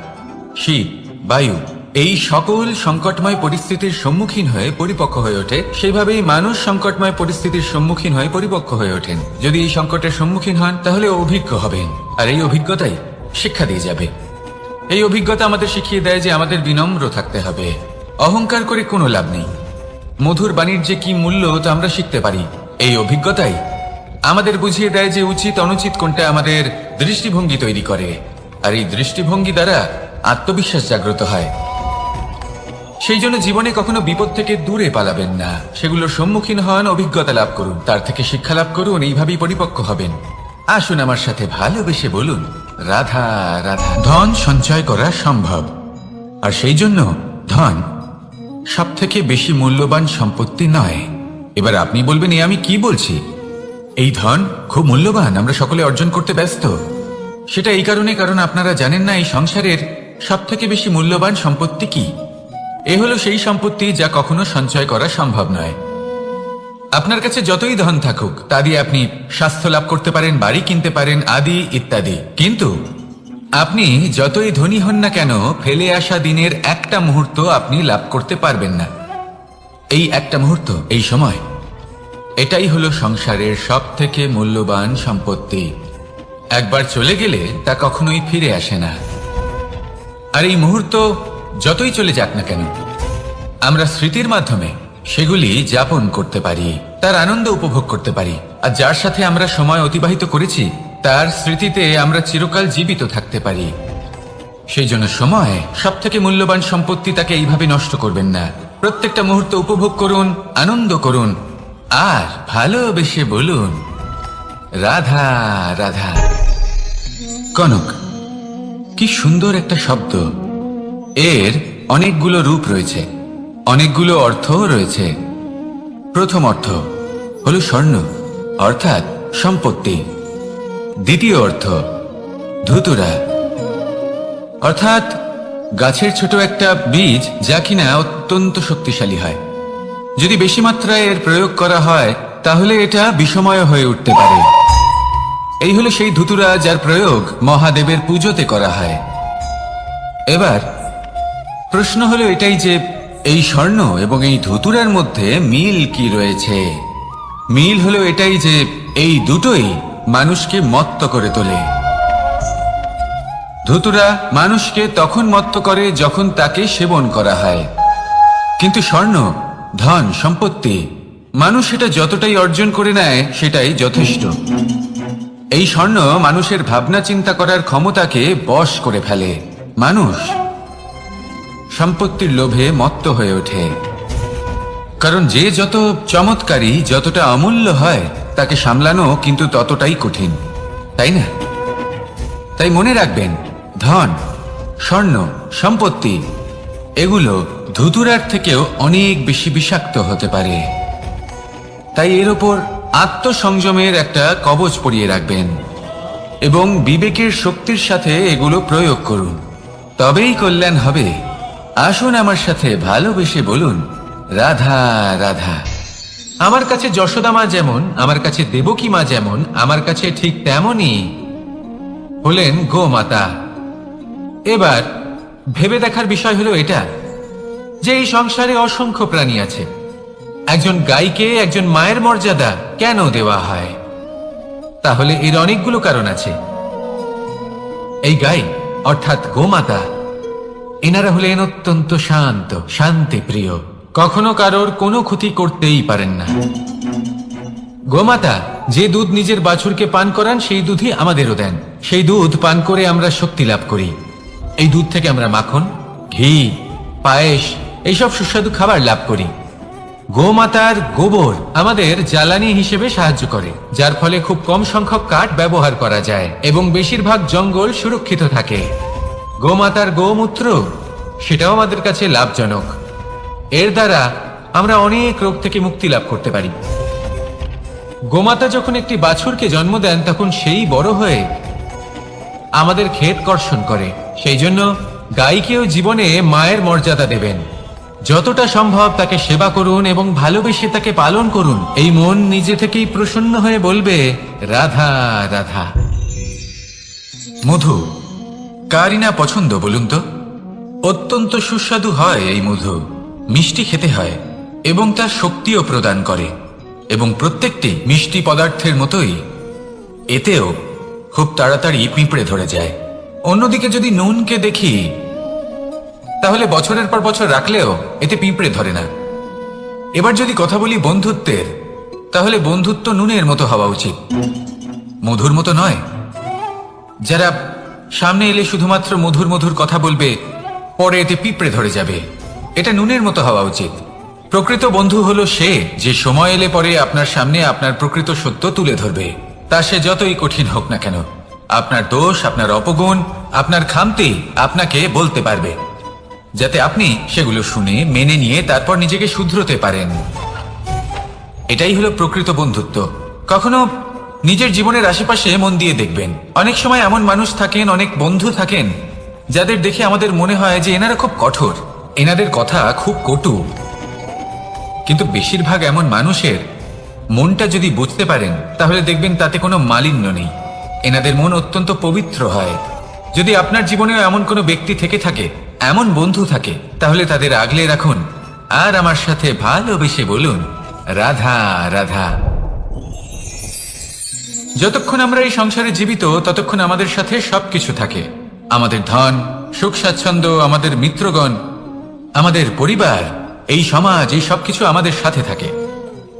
শীত, বায়ু, এই সকল সংকটময় পরিস্থিতির সম্মুখীন হয়ে পরিপক্ক হয়ে ওঠে, সেইভাবেই মানুষ সংকটময় পরিস্থিতির সম্মুখীন হয়ে পরিপক্ক হয়ে ওঠেন। যদি এই সংকটের সম্মুখীন হন তাহলে অভিজ্ঞ হবেন, আর এই অভিজ্ঞতাই শিক্ষা দিয়ে যাবে। এই অভিজ্ঞতা আমাদের শিখিয়ে দেয় যে আমাদের বিনম্র থাকতে হবে। অহংকার করে কোনো লাভ নেই। মধুর বাণীর যে কি মূল্য তা আমরা শিখতে পারি। এই অভিজ্ঞতাই আমাদের বুঝিয়ে দেয় যে উচিত অনুচিত কোনটা, আমাদের দৃষ্টিভঙ্গি তৈরি করে, আর এই দৃষ্টিভঙ্গি দ্বারা আত্মবিশ্বাস জাগ্রত হয়। সেই জন্য জীবনে কখনো বিপদ থেকে দূরে পালাবেন না, সেগুলোর সম্মুখীন হন, অভিজ্ঞতা লাভ করুন, তার থেকে শিক্ষা লাভ করুন, এইভাবেই পরিপক্ক হবেন। আসুন আমার সাথে ভালোবেসে বলুন, রাধা রাধা। ধন সঞ্চয় করা সম্ভব, আর সেই জন্য ধন সব থেকে বেশি মূল্যবান সম্পত্তি নয়। এবার আপনি বলবেন, এ আমি কি বলছি? এই ধন খুব মূল্যবান, আমরা সকলে অর্জন করতে ব্যস্ত। সেটা এই কারণে, কারণ আপনারা জানেন না এই সংসারের সব থেকে বেশি মূল্যবান সম্পত্তি কি। এ হলো সেই সম্পত্তি যা কখনো সঞ্চয় করা সম্ভব নয়। আপনার কাছে যতই ধন থাকুক তা দিয়ে আপনি স্বাস্থ্য লাভ করতে পারেন, বাড়ি কিনতে পারেন, আদি ইত্যাদি, কিন্তু আপনি যতই ধনী হন না কেন, ফেলে আসা দিনের একটা মুহূর্ত আপনি লাভ করতে পারবেন না। এই একটা মুহূর্ত, এই সময়, এটাই হলো সংসারের সব থেকে মূল্যবান সম্পত্তি। একবার চলে গেলে তা কখনোই ফিরে আসে না। আর এই মুহূর্ত যতই চলে যাক না কেন, আমরা স্মৃতির মাধ্যমে সেগুলি যাপন করতে পারি, তার আনন্দ উপভোগ করতে পারি। আর যার সাথে আমরা সময় অতিবাহিত করেছি তার স্মৃতিতে আমরা চিরকাল জীবিত থাকতে পারি। সেই জন্য সময় সব থেকে মূল্যবান সম্পত্তি, তাকে এইভাবে নষ্ট করবেন না। প্রত্যেকটা মুহূর্ত উপভোগ করুন, আনন্দ করুন, আর ভালোবেসে বলুন, রাধা রাধা। কনক, কি সুন্দর একটা শব্দ। এর অনেকগুলো রূপ রয়েছে, অনেকগুলো অর্থও রয়েছে। প্রথম অর্থ হলো স্বর্ণ, অর্থাৎ সম্পত্তি। দ্বিতীয় অর্থ ধুতুরা, অর্থাৎ গাছের ছোট একটা বীজ, যা কিনা অত্যন্ত শক্তিশালী হয়। যদি বেশি মাত্রায় এর প্রয়োগ করা হয় তাহলে এটা বিষময় হয়ে উঠতে পারে। এই হলো সেই ধুতুরা যার প্রয়োগ মহাদেবের পুজোতে করা হয়। এবার প্রশ্ন হলো এটাই যে এই স্বর্ণ এবং এই ধুতুরার মধ্যে মিল কি রয়েছে। মিল হলো এটাই যে এই দুটোই মানুষকে মত্ত করে তোলে। ধুতুরা মানুষকে তখন মত্ত করে যখন তাকে সেবন করা হয়, কিন্তু স্বর্ণ, ধন, সম্পত্তি, মানুষ সেটা যতটাই অর্জন করে নেয় সেটাই যথেষ্ট। এই স্বর্ণ মানুষের ভাবনা চিন্তা করার ক্ষমতাকে বশ করে ফেলে। মানুষ সম্পত্তির লোভে মত্ত হয়ে ওঠে, কারণ যে যত চমৎকারী, যতটা অমূল্য হয় তাকে সামলানো কিন্তু ততটাই কঠিন, তাই না? তাই মনে রাখবেন, ধন, স্বর্ণ, সম্পত্তি এগুলো ধুতুরার থেকেও অনেক বেশি বিষাক্ত হতে পারে। তাই এর ওপর আত্মসংযমের একটা কবচ পরিয়ে রাখবেন এবং বিবেকের শক্তির সাথে এগুলো প্রয়োগ করুন, তবেই কল্যাণ হবে। আসুন আমার সাথে ভালোবেসে বলুন, রাধা রাধা। আমার কাছে যশোদা মা যেমন, আমার কাছে দেবকী মা যেমন, আমার কাছে ঠিক তেমনই হলেন গোমাতা। এবার ভেবে দেখার বিষয় হলো এটা যে এই সংসারে অসংখ্য প্রাণী আছে, একজন গাইকে একজন মায়ের মর্যাদা কেন দেওয়া হয়? তাহলে এর অনেকগুলো কারণ আছে। এই গাই অর্থাৎ গোমাতা, এনারা হলেন অত্যন্ত শান্ত, শান্তিপ্রিয়, কখনো কারোর কোনো ক্ষতি করতেই পারেন না। গোমাতা যে দুধ নিজের বাছুরকে পান করান সেই দুধই আমাদেরও দেন। সেই দুধ পান করে আমরা শক্তি লাভ করি। এই দুধ থেকে আমরা মাখন, ঘি, পায়েস, এইসব সুস্বাদু খাবার লাভ করি। গোমাতার গোবর আমাদের জ্বালানি হিসেবে সাহায্য করে, যার ফলে খুব কম সংখ্যক কাঠ ব্যবহার করা যায় এবং বেশিরভাগ জঙ্গল সুরক্ষিত থাকে। গোমাতার গোমূত্র, সেটাও আমাদের কাছে লাভজনক। এর দ্বারা আমরা অনেক রোগ থেকে মুক্তি লাভ করতে পারি। গোমাতা যখন একটি বাছুরকে জন্ম দেন তখন সেই বড় হয়ে আমাদের ক্ষেত কর্ষণ করে। সেই জন্য গাইকেও জীবনে মায়ের মর্যাদা দেবেন। যতটা সম্ভব তাকে সেবা করুন এবং ভালোবেসে তাকে পালন করুন। এই মন নিজে থেকেই প্রসন্ন হয়ে বলবে, রাধা রাধা। মধু কারই না পছন্দ বলুন তো? অত্যন্ত সুস্বাদু হয় এই মধু, মিষ্টি খেতে হয় এবং তা শক্তিও প্রদান করে। এবং প্রত্যেকটি মিষ্টি পদার্থের মতোই এতেও খুব তাড়াতাড়ি পিঁপড়ে ধরে যায়। অন্যদিকে যদি নুনকে দেখি তাহলে বছরের পর বছর রাখলেও এতে পিঁপড়ে ধরে না। এবার যদি কথা বলি বন্ধুত্বের, তাহলে বন্ধুত্ব নুনের মতো হওয়া উচিত, মধুর মতো নয়। যারা সামনে এলে শুধুমাত্র মধুর মধুর কথা বলবে, পরে এতে পিঁপড়ে ধরে যাবে, এটা নুনের মতো হওয়া উচিত। প্রকৃত বন্ধু হলো সে যে সময় এলে পরে আপনার সামনে আপনার প্রকৃত সত্য তুলে ধরবে, তা সে যতই কঠিন হোক না কেন। আপনার দোষ, আপনার অপগুণ, আপনার খামতি আপনাকে বলতে পারবে, যাতে আপনি সেগুলো শুনে মেনে নিয়ে তারপর নিজেকে শুধরোতে পারেন। এটাই হলো প্রকৃত বন্ধুত্ব। কখনো নিজের জীবনের আশেপাশে মন দিয়ে দেখবেন, অনেক সময় এমন মানুষ থাকেন, অনেক বন্ধু থাকেন যাদের দেখে আমাদের মনে হয় যে এনারা খুব কঠোর, এনাদের কথা খুব কটু। কিন্তু বেশিরভাগ এমন মানুষের মনটা যদি বুঝতে পারেন তাহলে দেখবেন তাতে কোনো মালিন্য নেই, এনাদের মন অত্যন্ত পবিত্র হয়। যদি আপনার জীবনেও এমন কোনো ব্যক্তি থেকে থাকে, এমন বন্ধু থাকে, তাহলে তাদের আগলে রাখুন আর আমার সাথে ভালোবেসে বলুন, রাধা রাধা। যতক্ষণ আমরা এই সংসারে জীবিত ততক্ষণ আমাদের সাথে সবকিছু থাকে, আমাদের ধন, সুখ স্বাচ্ছন্দ্য, আমাদের মিত্রগণ, আমাদের পরিবার, এই সমাজ, এই সবকিছু আমাদের সাথে থাকে।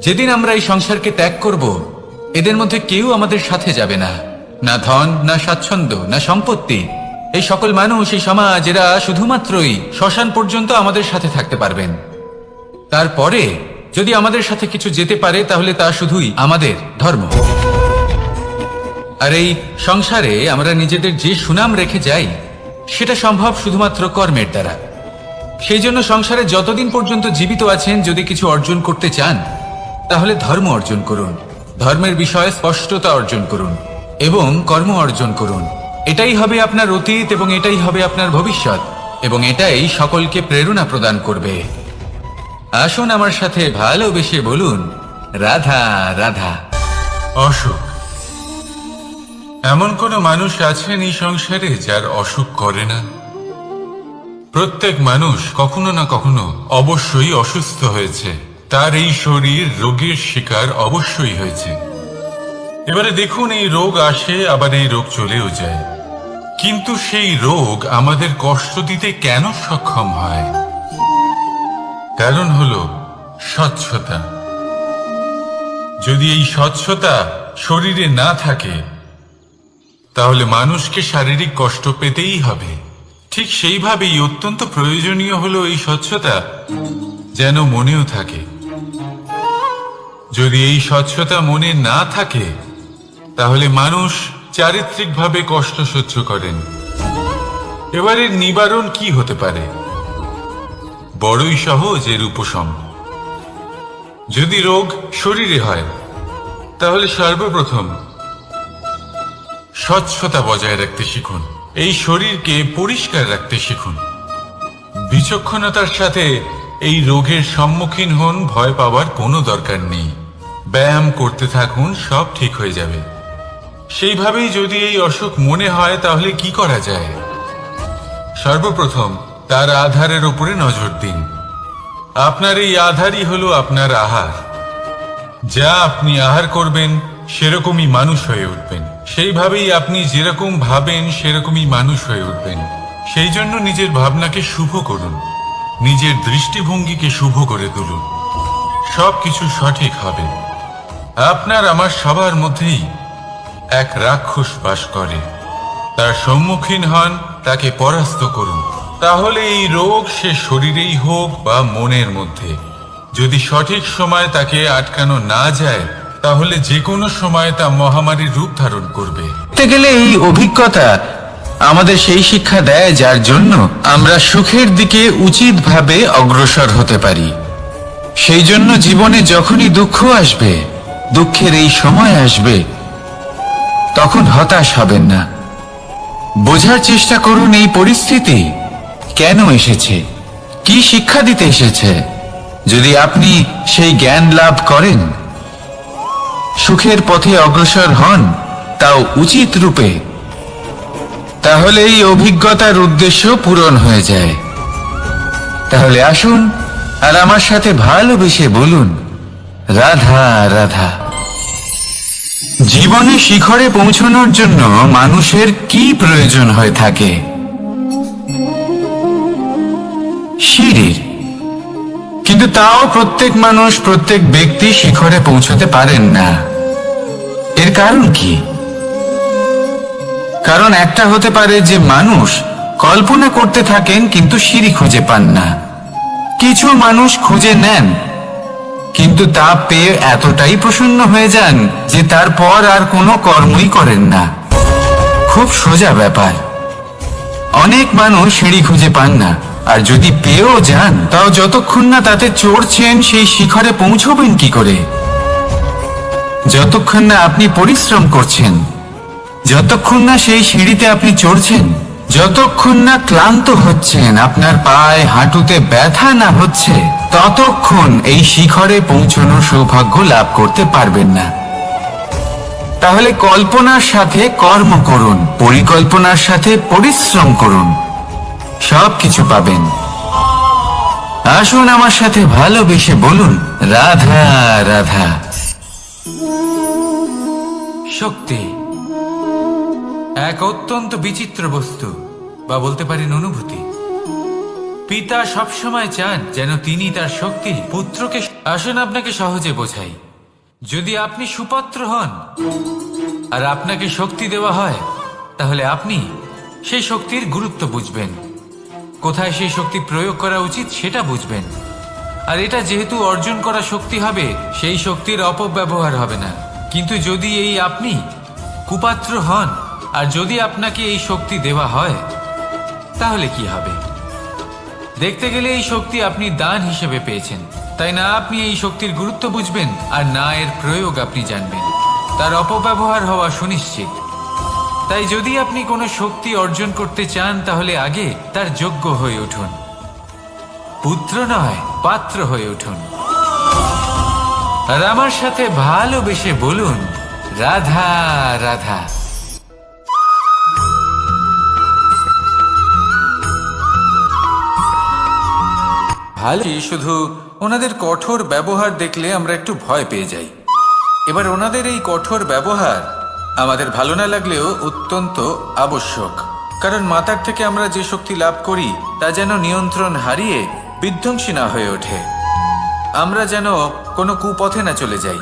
যেদিন আমরা এই সংসারকে ত্যাগ করব, এদের মধ্যে কেউ আমাদের সাথে যাবে না, না ধন, না স্বাচ্ছন্দ্য, না সম্পত্তি। এই সকল মানুষ, এই সমাজ, এরা শুধুমাত্রই শ্মশান পর্যন্ত আমাদের সাথে থাকতে পারবেন। তারপরে যদি আমাদের সাথে কিছু যেতে পারে তাহলে তা শুধুই আমাদের ধর্ম। আর এই সংসারে আমরা নিজেদের যে সুনাম রেখে যাই সেটা সম্ভব শুধুমাত্র কর্মের দ্বারা। সেই জন্য সংসারে যতদিন পর্যন্ত জীবিত আছেন, যদি কিছু অর্জন করতে চান তাহলে ধর্ম অর্জন করুন, ধর্মের বিষয়ে স্পষ্টতা অর্জন করুন এবং কর্ম অর্জন করুন। এটাই হবে আপনার অতীত এবং এটাই হবে আপনার ভবিষ্যৎ, এবং এটাই সকলকে প্রেরণা প্রদান করবে। আসুন আমার সাথে ভালোবেসে বলুন, রাধা রাধা। অসুখ। এমন কোন মানুষ আছেন এই সংসারে যার অসুখ করে না? প্রত্যেক মানুষ কখনো না কখনো অবশ্যই অসুস্থ হয়েছে, তার এই শরীর রোগের শিকার অবশ্যই হয়েছে। এবারে দেখুন, এই রোগ আসে আবার এই রোগ চলেও যায়, কিন্তু সেই রোগ আমাদের কষ্ট দিতে কেন সক্ষম হয়? কারণ হলো স্বচ্ছতা। যদি এই স্বচ্ছতা শরীরে না থাকে তাহলে মানুষকে শারীরিক কষ্ট পেতেই হবে। ঠিক সেইভাবেই অত্যন্ত প্রয়োজনীয় হলো এই স্বচ্ছতা যেন মনেও থাকে। যদি এই স্বচ্ছতা মনে না থাকে তাহলে মানুষ চারিত্রিকভাবে কষ্ট সহ্য করেন। এবারে নিবারণ কি হতে পারে? বড়ই সহজ এর উপশম। যদি রোগ শরীরে হয় তাহলে সর্বপ্রথম স্বচ্ছতা বজায় রাখতে শিখুন, এই শরীরকে পরিষ্কার রাখতে শিখুন। বিচক্ষণতার সাথে এই রোগের সম্মুখীন হন, ভয় পাওয়ার কোনো দরকার নেই। ব্যায়াম করতে থাকুন, সব ঠিক হয়ে যাবে। সেইভাবেই যদি এই অসুখ মনে হয় তাহলে কি করা যায়? সর্বপ্রথম তার আধারের উপরে নজর দিন। আপনার এই আধারই হলো আপনার আহার। যা আপনি আহার করবেন সেরকমই মানুষ হয়ে উঠবেন, সেইভাবেই আপনি যেরকম ভাবেন সেরকমই মানুষ হয়ে উঠবেন। সেই জন্য নিজের ভাবনাকে শুভ করুন, নিজের দৃষ্টিভঙ্গিকে শুভ করে তুলুন, সবকিছু সঠিক হবে। আপনার আমার সবার মধ্যেই এক রাক্ষস বাস করে, তার সম্মুখীন হন, তাকে পরাস্ত করুন। তাহলে এই রোগ সে শরীরেই হোক বা মনের মধ্যে, যদি সঠিক সময় তাকে আটকানো না যায় তাহলে যে কোনো সময় তা মহামারীর রূপ ধারণ করবে। বলতে গেলে এই অভিজ্ঞতা আমাদের সেই শিক্ষা দেয় যার জন্য আমরা সুখের দিকে উচিতভাবে অগ্রসর হতে পারি। সেই জন্য জীবনে যখনই দুঃখ আসবে, দুঃখের এই সময় আসবে, তখন হতাশ হবেন না। বোঝার চেষ্টা করুন এই পরিস্থিতি কেন এসেছে, কি শিক্ষা দিতে এসেছে। যদি আপনি সেই জ্ঞান লাভ করেন, সুখের পথে অগ্রসর হন, তাও উচিত রূপে, তাহলে এই অভিজ্ঞতার উদ্দেশ্য পূরণ হয়ে যায়। তাহলে আসুন আর আমার সাথে ভালোবেসে বলুন, রাধা রাধা। জীবনে শিখরে পৌঁছানোর জন্য মানুষের কি প্রয়োজন হয়ে থাকে? সিঁড়ির। কিন্তু তাও প্রত্যেক মানুষ, প্রত্যেক ব্যক্তি শিখরে পৌঁছতে পারেন না। এর কারণ কি? কারণ একটা হতে পারে যে মানুষ কল্পনা করতে থাকেন কিন্তু সিঁড়ি খুঁজে পান না, কিছু মানুষ খুঁজে নেন, কিন্তু তা পেয়ে এতটাই প্রসন্ন হয়ে যান যে তারপর আর কোনো কর্মই করেন না। খুব সোজা ব্যাপার। অনেক মানুষ সিঁড়ি খুঁজে পান না, আর যদি পেয়েও যান তাও যতক্ষণ না তাতে চড়ছেন সেই শিখরে পৌঁছবেন কি করে? যতক্ষণ না আপনি পরিশ্রম করছেন, যতক্ষণ না সেই সিঁড়িতে আপনি চড়ছেন, যতক্ষণ না ক্লান্ত হচ্ছেন, আপনার পায়ে হাঁটুতে ব্যথা না হচ্ছে, ততক্ষণ এই শিখরে পৌঁছানোর সৌভাগ্য লাভ করতে পারবেন না। তাহলে কল্পনার সাথে কর্ম করুন, পরিকল্পনার সাথে পরিশ্রম করুন, সবকিছু পাবেন। আসুন আমার সাথে ভালোবেসে বলুন, রাধা রাধা। শক্তি এক অত্যন্ত বিচিত্র বস্তু, বা বলতে পারেন অনুভূতি। পিতা সবসময় চান যেন তিনি তার শক্তি পুত্রকে। আসুন আপনাকে সহজে বোঝাই। যদি আপনি সুপাত্র হন আর আপনাকে শক্তি দেওয়া হয়, তাহলে আপনি সেই শক্তির গুরুত্ব বুঝবেন, কোথায় সেই শক্তি প্রয়োগ করা উচিত সেটা বুঝবেন। আর এটা যেহেতু অর্জন করা শক্তি হবে, সেই শক্তির অপব্যবহার হবে না। কিন্তু যদি এই আপনি কুপাত্র হন আর যদি আপনাকে এই শক্তি দেওয়া হয়, তাহলে কি হবে? দেখতে গেলে এই শক্তি আপনি দান হিসেবে পেয়েছেন, তাই না আপনি এই শক্তির গুরুত্ব বুঝবেন আর না এর প্রয়োগ আপনি জানবেন। তার অপব্যবহার হওয়া সুনিশ্চিত। তাই যদি আপনি কোনো শক্তি অর্জন করতে চান, তাহলে আগে তার যোগ্য হয়ে উঠুন। পুত্র নয়, পাত্র হয়ে উঠুন। আর আমার সাথে ভালোবেসে বলুন, রাধা রাধা। ভালো, শুধু ওনাদের কঠোর ব্যবহার দেখলে আমরা একটু ভয় পেয়ে যাই। এবার ওনাদের এই কঠোর ব্যবহার আমাদের ভালো না লাগলেও অত্যন্ত আবশ্যক, কারণ মাতার থেকে আমরা যে শক্তি লাভ করি তা যেন নিয়ন্ত্রণ হারিয়ে বিধ্বংসী না হয়ে ওঠে। আমরা যেন কোনো কুপথে না চলে যাই,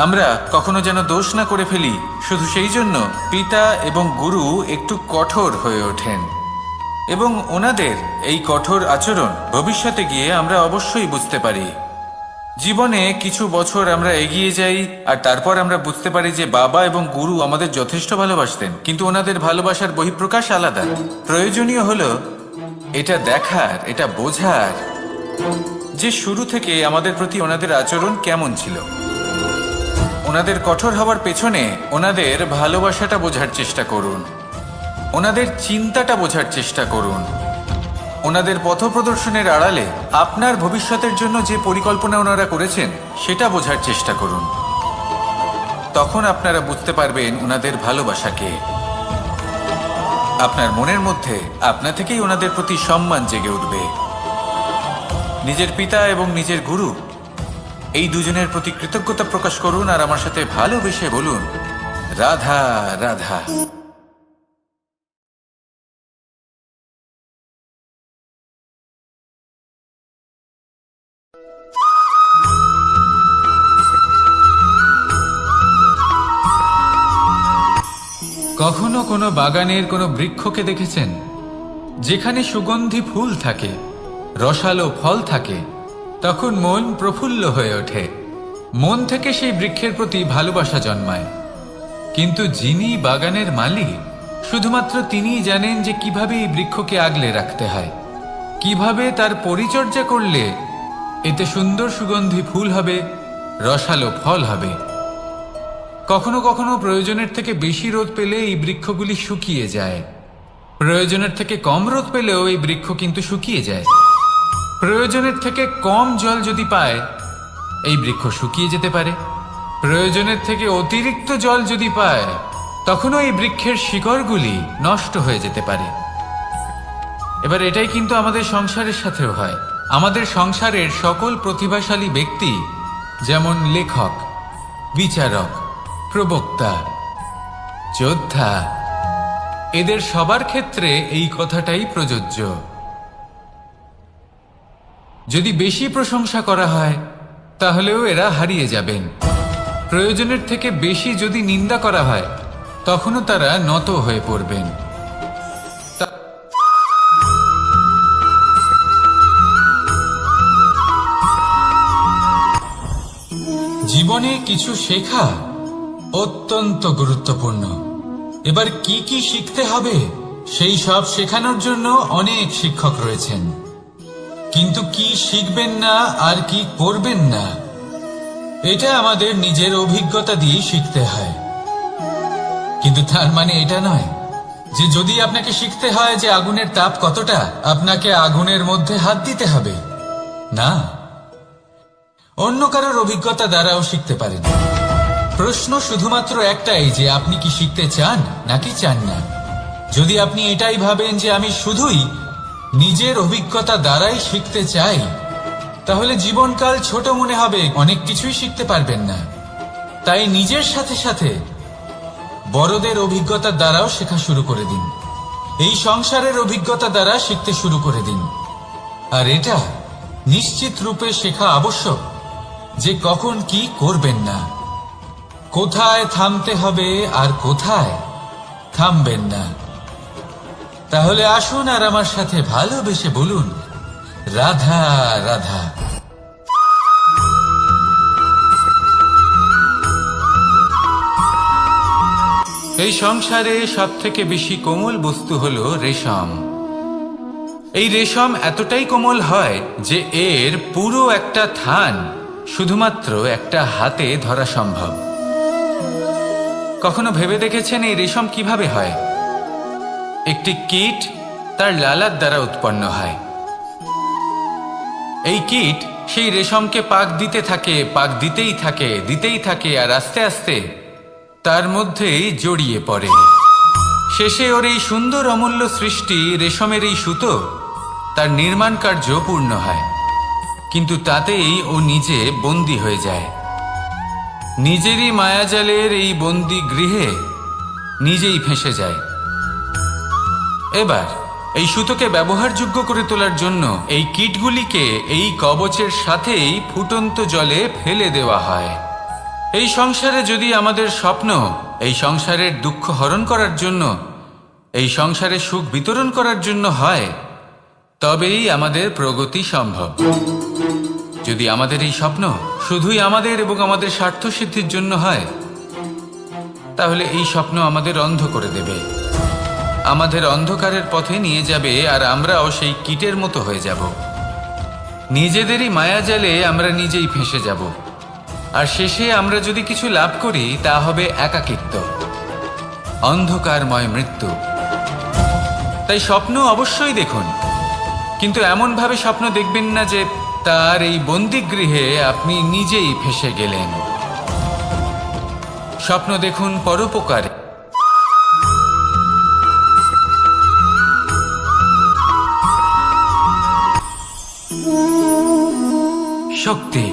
আমরা কখনো যেন দোষ না করে ফেলি। শুধু সেই জন্য পিতা এবং গুরু একটু কঠোর হয়ে ওঠেন, এবং ওনাদের এই কঠোর আচরণ ভবিষ্যতে গিয়ে আমরা অবশ্যই বুঝতে পারি। জীবনে কিছু বছর আমরা এগিয়ে যাই আর তারপর আমরা বুঝতে পারি যে বাবা এবং গুরু আমাদের যথেষ্ট ভালোবাসতেন, কিন্তু ওনাদের ভালোবাসার বহিঃপ্রকাশ আলাদা। প্রয়োজনীয় হলো এটা দেখার, এটা বোঝার যে শুরু থেকে আমাদের প্রতি ওনাদের আচরণ কেমন ছিল। ওনাদের কঠোর হওয়ার পেছনে ওনাদের ভালোবাসাটা বোঝার চেষ্টা করুন, ওনাদের চিন্তাটা বোঝার চেষ্টা করুন, ওনাদের পথপ্রদর্শনের আড়ালে আপনার ভবিষ্যতের জন্য যে পরিকল্পনা ওনারা করেছেন সেটা বোঝার চেষ্টা করুন। তখন আপনারা বুঝতে পারবেন ওনাদের ভালোবাসাকে। আপনার মনের মধ্যে আপনা থেকেই ওনাদের প্রতি সম্মান জেগে উঠবে। নিজের পিতা এবং নিজের গুরু এই দুজনের প্রতি কৃতজ্ঞতা প্রকাশ করুন আর আমার সাথে ভালোবেসে বলুন, রাধা রাধা। কখনো কোনো বাগানের কোনো বৃক্ষকে দেখেছেন যেখানে সুগন্ধি ফুল থাকে, রসালো ফল থাকে? তখন মন প্রফুল্ল হয়ে ওঠে, মন থেকে সেই বৃক্ষের প্রতি ভালোবাসা জন্মায়। কিন্তু যিনি বাগানের মালিক, শুধুমাত্র তিনিই জানেন যে কিভাবে এই বৃক্ষকে আগলে রাখতে হয়, কিভাবে তার পরিচর্যা করলে এতে সুন্দর সুগন্ধি ফুল হবে, রসালো ফল হবে। কখনো কখনো প্রয়োজনের থেকে বেশি রোদ পেলে এই বৃক্ষগুলি শুকিয়ে যায়, প্রয়োজনের থেকে কম রোদ পেলেও এই বৃক্ষ কিন্তু শুকিয়ে যায়। প্রয়োজনের থেকে কম জল যদি পায়, এই বৃক্ষ শুকিয়ে যেতে পারে। প্রয়োজনের থেকে অতিরিক্ত জল যদি পায়, তখনও এই বৃক্ষের শিকড়গুলি নষ্ট হয়ে যেতে পারে। এবার এটাই কিন্তু আমাদের সংসারের সাথেও হয়। আমাদের সংসারের সকল প্রতিভাশালী ব্যক্তি, যেমন লেখক, বিচারক, প্রবক্তা, যোদ্ধা, এদের সবার ক্ষেত্রে এই কথাটাই প্রযোজ্য। যদি বেশি প্রশংসা করা হয়, তাহলেও এরা হারিয়ে যাবেন। প্রয়োজনের থেকে বেশি যদি নিন্দা করা হয়, তখনও তারা নত হয়ে পড়বেন। জীবনে কিছু শেখা অত্যন্ত গুরুত্বপূর্ণ। এবার কি কি শিখতে হবে সেই সব শেখানোর জন্য অনেক শিক্ষক রয়েছেন, কিন্তু কি শিখবেন না আর কি করবেন না এটা আমাদের নিজের অভিজ্ঞতা দিয়ে শিখতে হয়। কিন্তু তার মানে এটা নয় যে যদি আপনাকে শিখতে হয় যে আগুনের তাপ কতটা, আপনাকে আগুনের মধ্যে হাত দিতে হবে। না, অন্য কারোর অভিজ্ঞতা দ্বারাও শিখতে পারেন। প্রশ্ন শুধুমাত্র একটাই যে আপনি কি শিখতে চান নাকি চান না। যদি আপনি এটাই ভাবেন যে আমি শুধুই নিজের অভিজ্ঞতা দ্বারাই শিখতে চাই, তাহলে জীবনকাল ছোট মনে হবে, অনেক কিছুই শিখতে পারবেন না। তাই নিজের সাথে সাথে বড়দের অভিজ্ঞতা দ্বারাও শেখা শুরু করে দিন। এই সংসারের অভিজ্ঞতা দ্বারা শিখতে শুরু করে দিন। আর এটা নিশ্চিত রূপে শেখা আবশ্যক যে কখন কি করবেন না, কোথায় থামতে হবে আর কোথায় থামবেন না। তাহলে আসুন আর আমার সাথে ভালোবেসে বলুন, রাধা রাধা। এই সংসারে সবথেকে বেশি কোমল বস্তু হলো রেশম। এই রেশম এতটাই কোমল হয় যে এর পুরো একটা থান শুধুমাত্র একটা হাতে ধরা সম্ভব। কখনো ভেবে দেখেছেন এই রেশম কিভাবে হয়? একটি কীট তার লালার দ্বারা উৎপন্ন হয়। এই কীট সেই রেশমকে পাক দিতে থাকে, পাক দিতেই থাকে আর আস্তে আস্তে তার মধ্যেই জড়িয়ে পড়ে। শেষে ওর এই সুন্দর অমূল্য সৃষ্টি রেশমের এই সুতো তার নির্মাণ কার্য পূর্ণ হয়, কিন্তু তাতেই ও নিজে বন্দী হয়ে যায়। নিজেরই মায়াজালের এই বন্দী গৃহে নিজেই ফেঁসে যায়। এবার এই সুতোকে ব্যবহারযোগ্য করে তোলার জন্য এই কীটগুলিকে এই কবচের সাথেই ফুটন্ত জলে ফেলে দেওয়া হয়। এই সংসারে যদি আমাদের স্বপ্ন এই সংসারের দুঃখ হরণ করার জন্য, এই সংসারে সুখ বিতরণ করার জন্য হয়, তবেই আমাদের প্রগতি সম্ভব। যদি আমাদের এই স্বপ্ন শুধুই আমাদের এবং আমাদের স্বার্থ সিদ্ধির জন্য হয়, তাহলে এই স্বপ্ন আমাদের অন্ধ করে দেবে, আমাদের অন্ধকারের পথে নিয়ে যাবে, আর আমরাও সেই কীটের মতো হয়ে যাব। নিজেদেরই মায়াজালে আমরা নিজেই ফেঁসে যাব, আর শেষে আমরা যদি কিছু লাভ করি তা হবে একাকিত্ব, অন্ধকারময় মৃত্যু। তাই স্বপ্ন অবশ্যই দেখুন, কিন্তু এমনভাবে স্বপ্ন দেখবেন না যে তার এই বন্দিগৃহে আপনি নিজেই ফেঁসে গেলেন। স্বপ্ন দেখুন পরোপকারে। শক্তি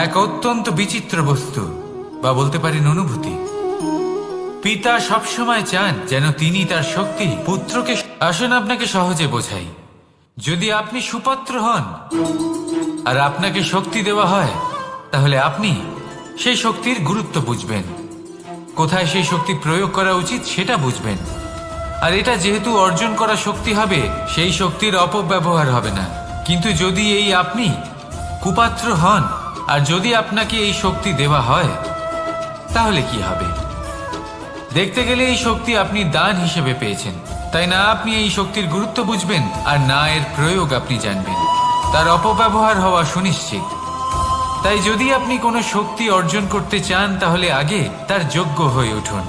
এক অত্যন্ত বিচিত্র বস্তু, বা বলতে পারেন অনুভূতি। পিতা সবসময় চান যেন তিনি তার শক্তি পুত্রকে। আসুন আপনাকে সহজে বোঝাই। যদি আপনি সুপাত্র হন আর আপনাকে শক্তি দেওয়া হয়, তাহলে আপনি সেই শক্তির গুরুত্ব বুঝবেন, কোথায় সেই শক্তি প্রয়োগ করা উচিত সেটা বুঝবেন। আর এটা যেহেতু অর্জন করা শক্তি হবে, সেই শক্তির অপব্যবহার হবে না। কিন্তু যদি এই আপনি কুপাত্র হন আর যদি আপনাকে এই শক্তি দেওয়া হয়, তাহলে কি হবে? দেখতে গেলে এই শক্তি আপনি দান হিসেবে পেয়েছেন, তাই না আপনি এই শক্তির গুরুত্ব বুঝবেন আর না এর প্রয়োগ আপনি জানবেন। তার অপব্যবহার হওয়া সুনিশ্চিত। তাই যদি আপনি কোনো শক্তি অর্জন করতে চান, তাহলে আগে তার যোগ্য হয়ে উঠুন,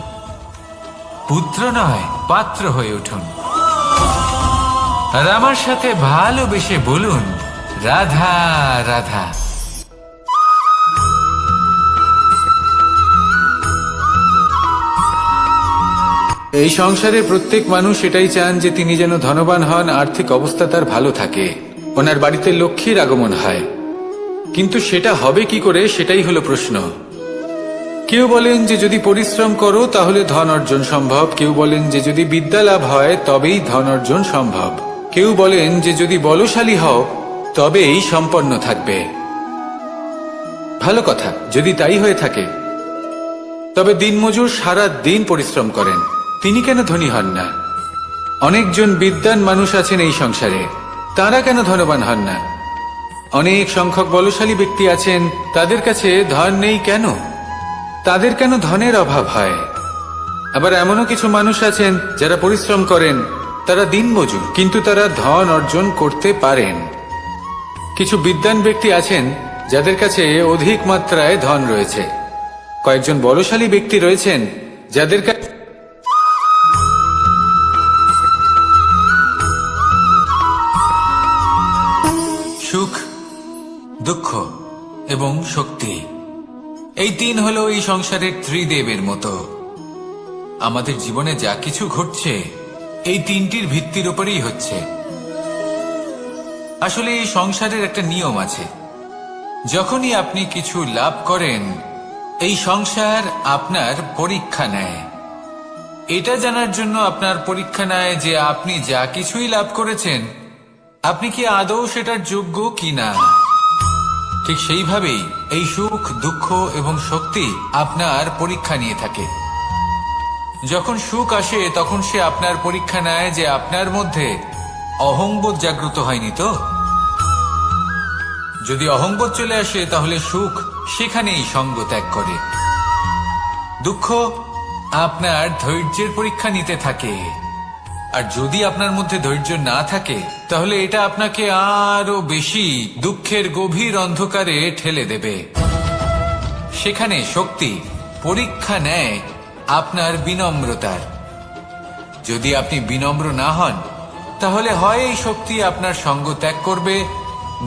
পুত্র নয় পাত্র হয়ে উঠুন। আর আমার সাথে ভালোবেসে বলুন, রাধা রাধা। এই সংসারে প্রত্যেক মানুষ এটাই চান যে তিনি যেন ধনবান হন, আর্থিক অবস্থা তার ভালো থাকে, ওনার বাড়িতে লক্ষ্মীর আগমন হয়। কিন্তু সেটা হবে কি করে, সেটাই হলো প্রশ্ন। কেউ বলেন যে যদি পরিশ্রম করো তাহলে ধন অর্জন সম্ভব, কেউ বলেন যে যদি বিদ্যা লাভ হয় তবেই ধন অর্জন সম্ভব, কেউ বলেন যে যদি বলশালী হও তবেই সম্পন্ন থাকবে। ভালো কথা, যদি তাই হয়ে থাকে, তবে দিনমজুর সারা দিন পরিশ্রম করেন, তিনি কেন ধনী হন না? অনেকজন বিদ্বান মানুষ আছেন এই সংসারে, তারা কেন ধনবান হন না? অনেক সংখ্যক বলশালী ব্যক্তি আছেন, তাদের কাছে ধন নেই কেন? তাদের কেন ধনের অভাব হয়? আবার এমনও কিছু মানুষ আছেন যারা পরিশ্রম করেন, তারা দিনমজুর, কিন্তু তারা ধন অর্জন করতে পারেন। কিছু বিদ্বান ব্যক্তি আছেন যাদের কাছে অধিক মাত্রায় ধন রয়েছে। কয়েকজন বলশালী ব্যক্তি রয়েছেন যাদের কাছে সুখ, দুঃখ এবং শক্তি, এই তিন হলো এই সংসারের ত্রিদেবের মতো। আমাদের জীবনে যা কিছু ঘটছে এই তিনটির ভিত্তির উপরেই হচ্ছে। আসলে এই সংসারের একটা নিয়ম আছে, যখনই আপনি কিছু লাভ করেন এই সংসার আপনার পরীক্ষা নেয়। এটা জানার জন্য আপনার পরীক্ষা নেয় যে আপনি যা কিছুই লাভ করেছেন আপনি কি আদৌ সেটার যোগ্য কিনা। ঠিক সেইভাবেই এই সুখ, দুঃখ এবং শক্তি আপনার পরীক্ষা নিয়ে থাকে। যখন সুখ আসে তখন সে আপনার পরীক্ষা নেয় যে আপনার মধ্যে অহংবোধ জাগ্রত হয়নি তো। যদি অহংবোধ চলে আসে তাহলে সুখ সেখানেই সঙ্গ ত্যাগ করে। দুঃখ আপনার ধৈর্যের পরীক্ষা নিতে থাকে, আর যদি আপনার মধ্যে ধৈর্য না থাকে তাহলে এটা আপনাকে আরো বেশি দুঃখের গভীর অন্ধকারে ঠেলে দেবে। সেখানে শক্তি পরীক্ষা নেয় আপনার বিনম্রতার। যদি আপনি বিনম্র না হন তাহলে হয় এই শক্তি আপনার সঙ্গ ত্যাগ করবে,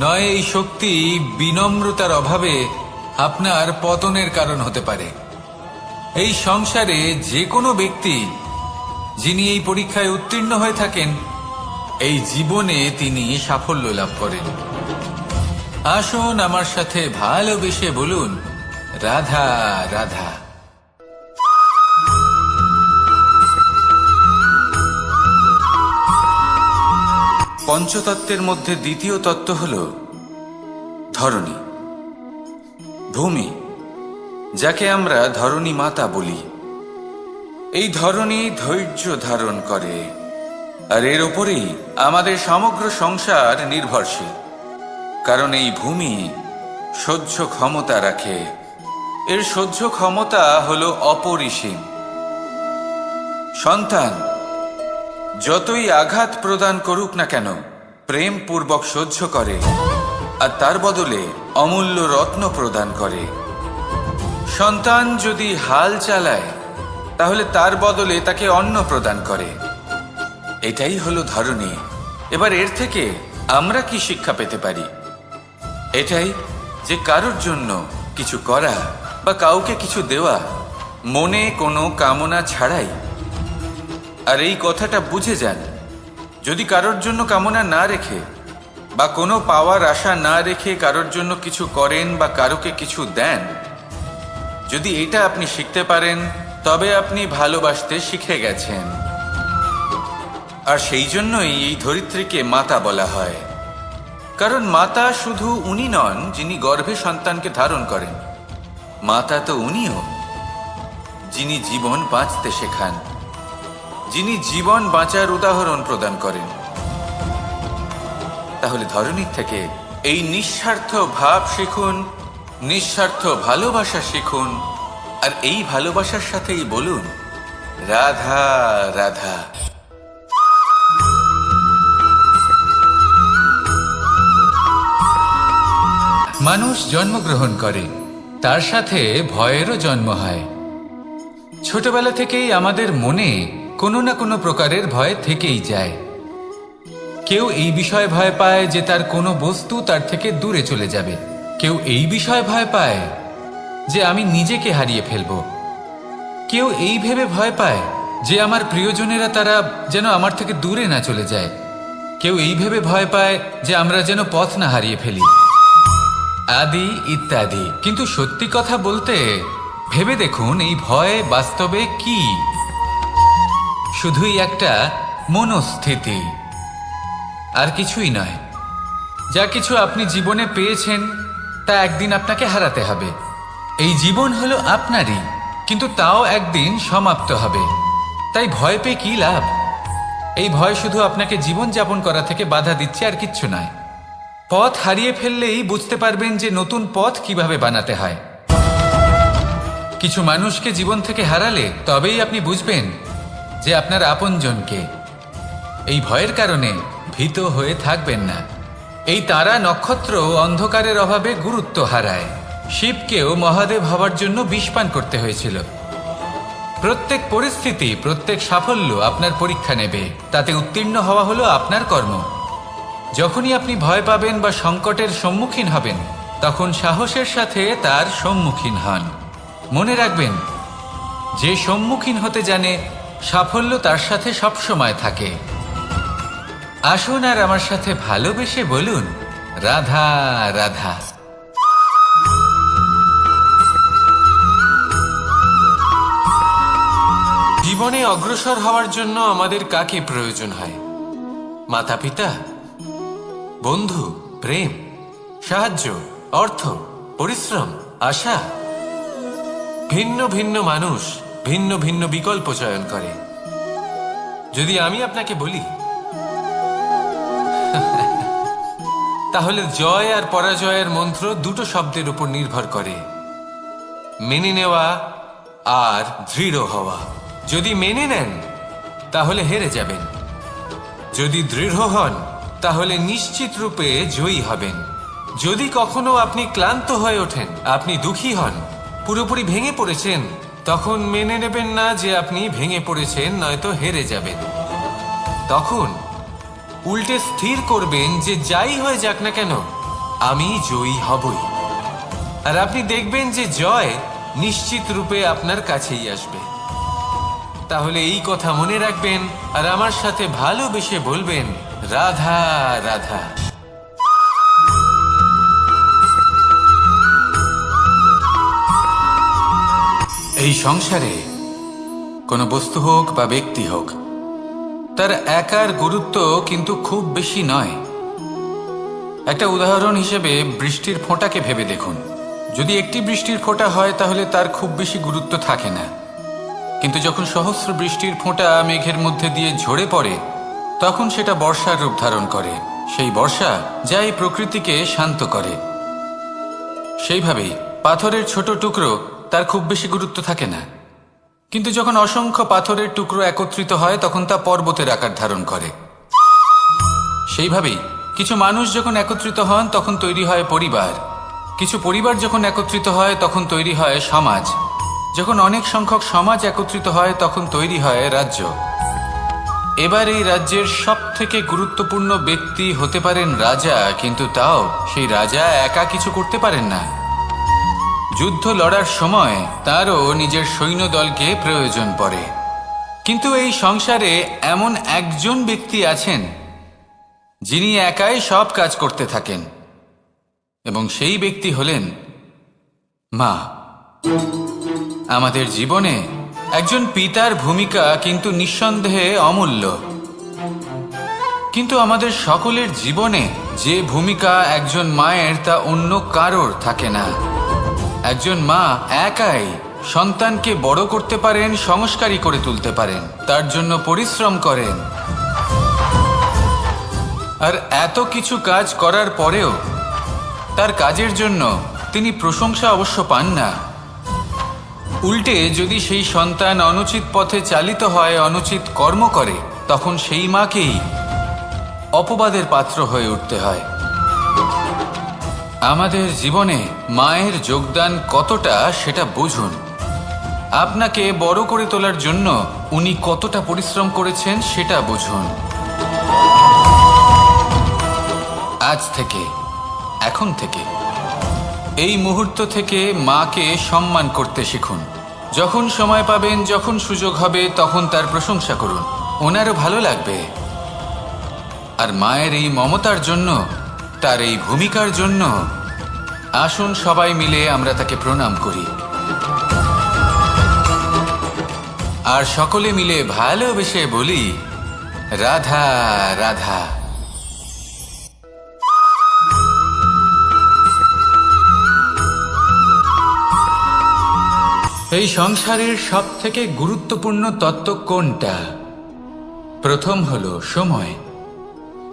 নয় এই শক্তি বিনম্রতার অভাবে আপনার পতনের কারণ হতে পারে। এই সংসারে যে কোনো ব্যক্তি যিনি এই পরীক্ষায় উত্তীর্ণ হয়ে থাকেন এই জীবনে তিনি সাফল্য লাভ করেন। আসুন আমার সাথে ভালোবেসে বলুন, রাধা রাধা। পঞ্চতত্ত্বের মধ্যে দ্বিতীয় তত্ত্ব হল ধরণী, ভূমি, যাকে আমরা ধরণী মাতা বলি। এই ধরণী ধৈর্য ধারণ করে, আর এর ওপরেই আমাদের সমগ্র সংসার নির্ভরশীল। কারণ এই ভূমি সহ্য ক্ষমতা রাখে, এর সহ্য ক্ষমতা হল অপরিসীম। সন্তান যতই আঘাত প্রদান করুক না কেন প্রেম পূর্বক সহ্য করে, আর তার বদলে অমূল্য রত্ন প্রদান করে। সন্তান যদি হাল চালায় তাহলে তার বদলে তাকে অন্ন প্রদান করে। এটাই হলো ধরণী। এবার এর থেকে আমরা কি শিক্ষা পেতে পারি? এটাই যে কারোর জন্য কিছু করা বা কাউকে কিছু দেওয়া মনে কোনো কামনা ছাড়াই। আর এই কথাটা বুঝে যান, যদি কারোর জন্য কামনা না রেখে বা কোনো পাওয়ার আশা না রেখে কারোর জন্য কিছু করেন বা কারোকে কিছু দেন, যদি এটা আপনি শিখতে পারেন তবে আপনি ভালোবাসতে শিখে গেছেন। আর সেই জন্যই এই ধরিত্রীকে মাতা বলা হয়। কারণ মাতা শুধু উনি নন যিনি গর্ভে সন্তানকে ধারণ করেন, মাতা তো উনিও যিনি জীবন বাঁচতে শেখান, যিনি জীবন বাঁচার উদাহরণ প্রদান করেন। তাহলে ধরণীর থেকে এই নিঃস্বার্থ ভাব শিখুন, নিঃস্বার্থ ভালোবাসা শিখুন, আর এই ভালোবাসার সাথেই বলুন, রাধা রাধা। মানুষ জন্মগ্রহণ করে, তার সাথে ভয়েরও জন্ম হয়। ছোটবেলা থেকেই আমাদের মনে কোনো না কোনো প্রকারের ভয় থেকেই যায়। কেউ এই বিষয়ে ভয় পায় যে তার কোনো বস্তু তার থেকে দূরে চলে যাবে, কেউ এই বিষয়ে ভয় পায় যে আমি নিজেকে হারিয়ে ফেলব, কেউ এই ভেবে ভয় পায় যে আমার প্রিয়জনেরা তারা যেন আমার থেকে দূরে না চলে যায়, কেউ এই ভেবে ভয় পায় যে আমরা যেন পথ না হারিয়ে ফেলি, আদি ইত্যাদি। কিন্তু সত্যি কথা বলতে ভেবে দেখুন এই ভয় বাস্তবে কি? শুধুই একটা মনস্থিতি, আর কিছুই নয়। যা কিছু আপনি জীবনে পেয়েছেন তা একদিন আপনাকে হারাতে হবে। এই জীবন হলো আপনারই, কিন্তু তাও একদিন সমাপ্ত হবে। তাই ভয় পেয়ে কি লাভ? এই ভয় শুধু আপনাকে জীবন যাপন করা থেকে বাধা দিচ্ছে, আর কিচ্ছু নয়। পথ হারিয়ে ফেললেই বুঝতে পারবেন যে নতুন পথ কিভাবে বানাতে হয়। কিছু মানুষকে জীবন থেকে হারালে তবেই আপনি বুঝবেন যে আপনার আপনজনকে। এই ভয়ের কারণে ভীত হয়ে থাকবেন না। এই তারা নক্ষত্র অন্ধকারের অভাবে গুরুত্ব হারায়। শিবকেও মহাদেব হওয়ার জন্য বিষ পান করতে হয়েছিল। প্রত্যেক পরিস্থিতি, প্রত্যেক সাফল্য আপনার পরীক্ষা নেবে, তাতে উত্তীর্ণ হওয়া হলো আপনার কর্ম। যখনই আপনি ভয় পাবেন বা সংকটের সম্মুখীন হবেন, তখন সাহসের সাথে তার সম্মুখীন হন। মনে রাখবেন, যে সম্মুখীন হতে জানে সাফল্য তার সাথে সবসময় থাকে। আসুন আর আমার সাথে ভালোবেসে বলুন, রাধা রাধা। জীবনে অগ্রসর হওয়ার জন্য আমাদের কাকে প্রয়োজন হয়? মাতা পিতা, বন্ধু, প্রেম, সাহায্য, অর্থ, পরিশ্রম, আশা। ভিন্ন ভিন্ন মানুষ ভিন্ন ভিন্ন বিকল্প চয়ন করে। যদি আমি আপনাকে বলি, তাহলে জয় আর পরাজয়ের মন্ত্র দুটো শব্দের উপর নির্ভর করে, মেনে নেওয়া আর দৃঢ় হওয়া। যদি মেনে নেন তাহলে হেরে যাবেন, যদি দৃঢ় হন তাহলে নিশ্চিত রূপে জয়ী হবেন। যদি কখনো আপনি ক্লান্ত হয়ে ওঠেন, আপনি দুঃখী হন, পুরোপুরি ভেঙে পড়েছেন, তখন মেনে নেবেন না যে আপনি ভেঙে পড়েছেন, নয়তো হেরে যাবেন। তখন উল্টে স্থির করবেন যে যাই হয়ে যাক না কেন, আমি জয়ী হবই। আর আপনি দেখবেন যে জয় নিশ্চিত রূপে আপনার কাছেই আসবে। তাহলে এই কথা মনে রাখবেন আর আমার সাথে ভালোবেসে বলবেন, রাধা রাধা। এই সংসারে কোনো বস্তু হোক বা ব্যক্তি হোক, তার একার গুরুত্ব কিন্তু খুব বেশি নয়। একটা উদাহরণ হিসেবে বৃষ্টির ফোঁটাকে ভেবে দেখুন। যদি একটি বৃষ্টির ফোঁটা হয় তাহলে তার খুব বেশি গুরুত্ব থাকে না, কিন্তু যখন সহস্র বৃষ্টির ফোঁটা মেঘের মধ্যে দিয়ে ঝরে পড়ে, তখন সেটা বর্ষার রূপ ধারণ করে। সেই বর্ষা যা এই প্রকৃতিকে শান্ত করে। সেইভাবেই পাথরের ছোট টুকরো, তার খুব বেশি গুরুত্ব থাকে না, কিন্তু যখন অসংখ্য পাথরের টুকরো একত্রিত হয় তখন তা পর্বতের আকার ধারণ করে। সেইভাবেই কিছু মানুষ যখন একত্রিত হন তখন তৈরি হয় পরিবার, কিছু পরিবার যখন একত্রিত হয় তখন তৈরি হয় সমাজ, যখন অনেক সংখ্যক সমাজ একত্রিত হয় তখন তৈরি হয় রাজ্য। এবার এই রাজ্যের সব থেকে গুরুত্বপূর্ণ ব্যক্তি হতে পারেন রাজা, কিন্তু তাও সেই রাজা একা কিছু করতে পারেন না। যুদ্ধ লড়ার সময় তারও নিজের সৈন্যদলকে প্রয়োজন পড়ে। কিন্তু এই সংসারে এমন একজন ব্যক্তি আছেন যিনি একাই সব কাজ করতে থাকেন, এবং সেই ব্যক্তি হলেন মা। আমাদের জীবনে একজন পিতার ভূমিকা কিন্তু নিঃসন্দেহে অমূল্য, কিন্তু আমাদের সকলের জীবনে যে ভূমিকা একজন মায়ের তা অন্য কারোর থাকে না। একজন মা একাই সন্তানকে বড় করতে পারেন, সংস্কারী করে তুলতে পারেন, তার জন্য পরিশ্রম করেন। আর এত কিছু কাজ করার পরেও তার কাজের জন্য তিনি প্রশংসা অবশ্য পান না। উল্টে যদি সেই সন্তান অনুচিত পথে চালিত হয়, অনুচিত কর্ম করে, তখন সেই মাকেই অপবাদের পাত্র হয়ে উঠতে হয়। আমাদের জীবনে মায়ের যোগদান কতটা সেটা বুঝুন। আপনাকে বড় করে তোলার জন্য উনি কতটা পরিশ্রম করেছেন সেটা বুঝুন। আজ থেকে, এখন থেকে, এই মুহূর্ত থেকে মাকে সম্মান করতে শিখুন। যখন সময় পাবেন, যখন সুযোগ হবে, তখন তার প্রশংসা করুন, ওনারও ভালো লাগবে। আর মায়ের এই মমতার জন্য, তার এই ভূমিকার জন্য আসুন সবাই মিলে আমরা তাকে প্রণাম করি, আর সকলে মিলে ভালোবেসে বলি, রাধা রাধা। এই সংসারের সব থেকে গুরুত্বপূর্ণ তত্ত্ব কোনটা? প্রথম হলো সময়।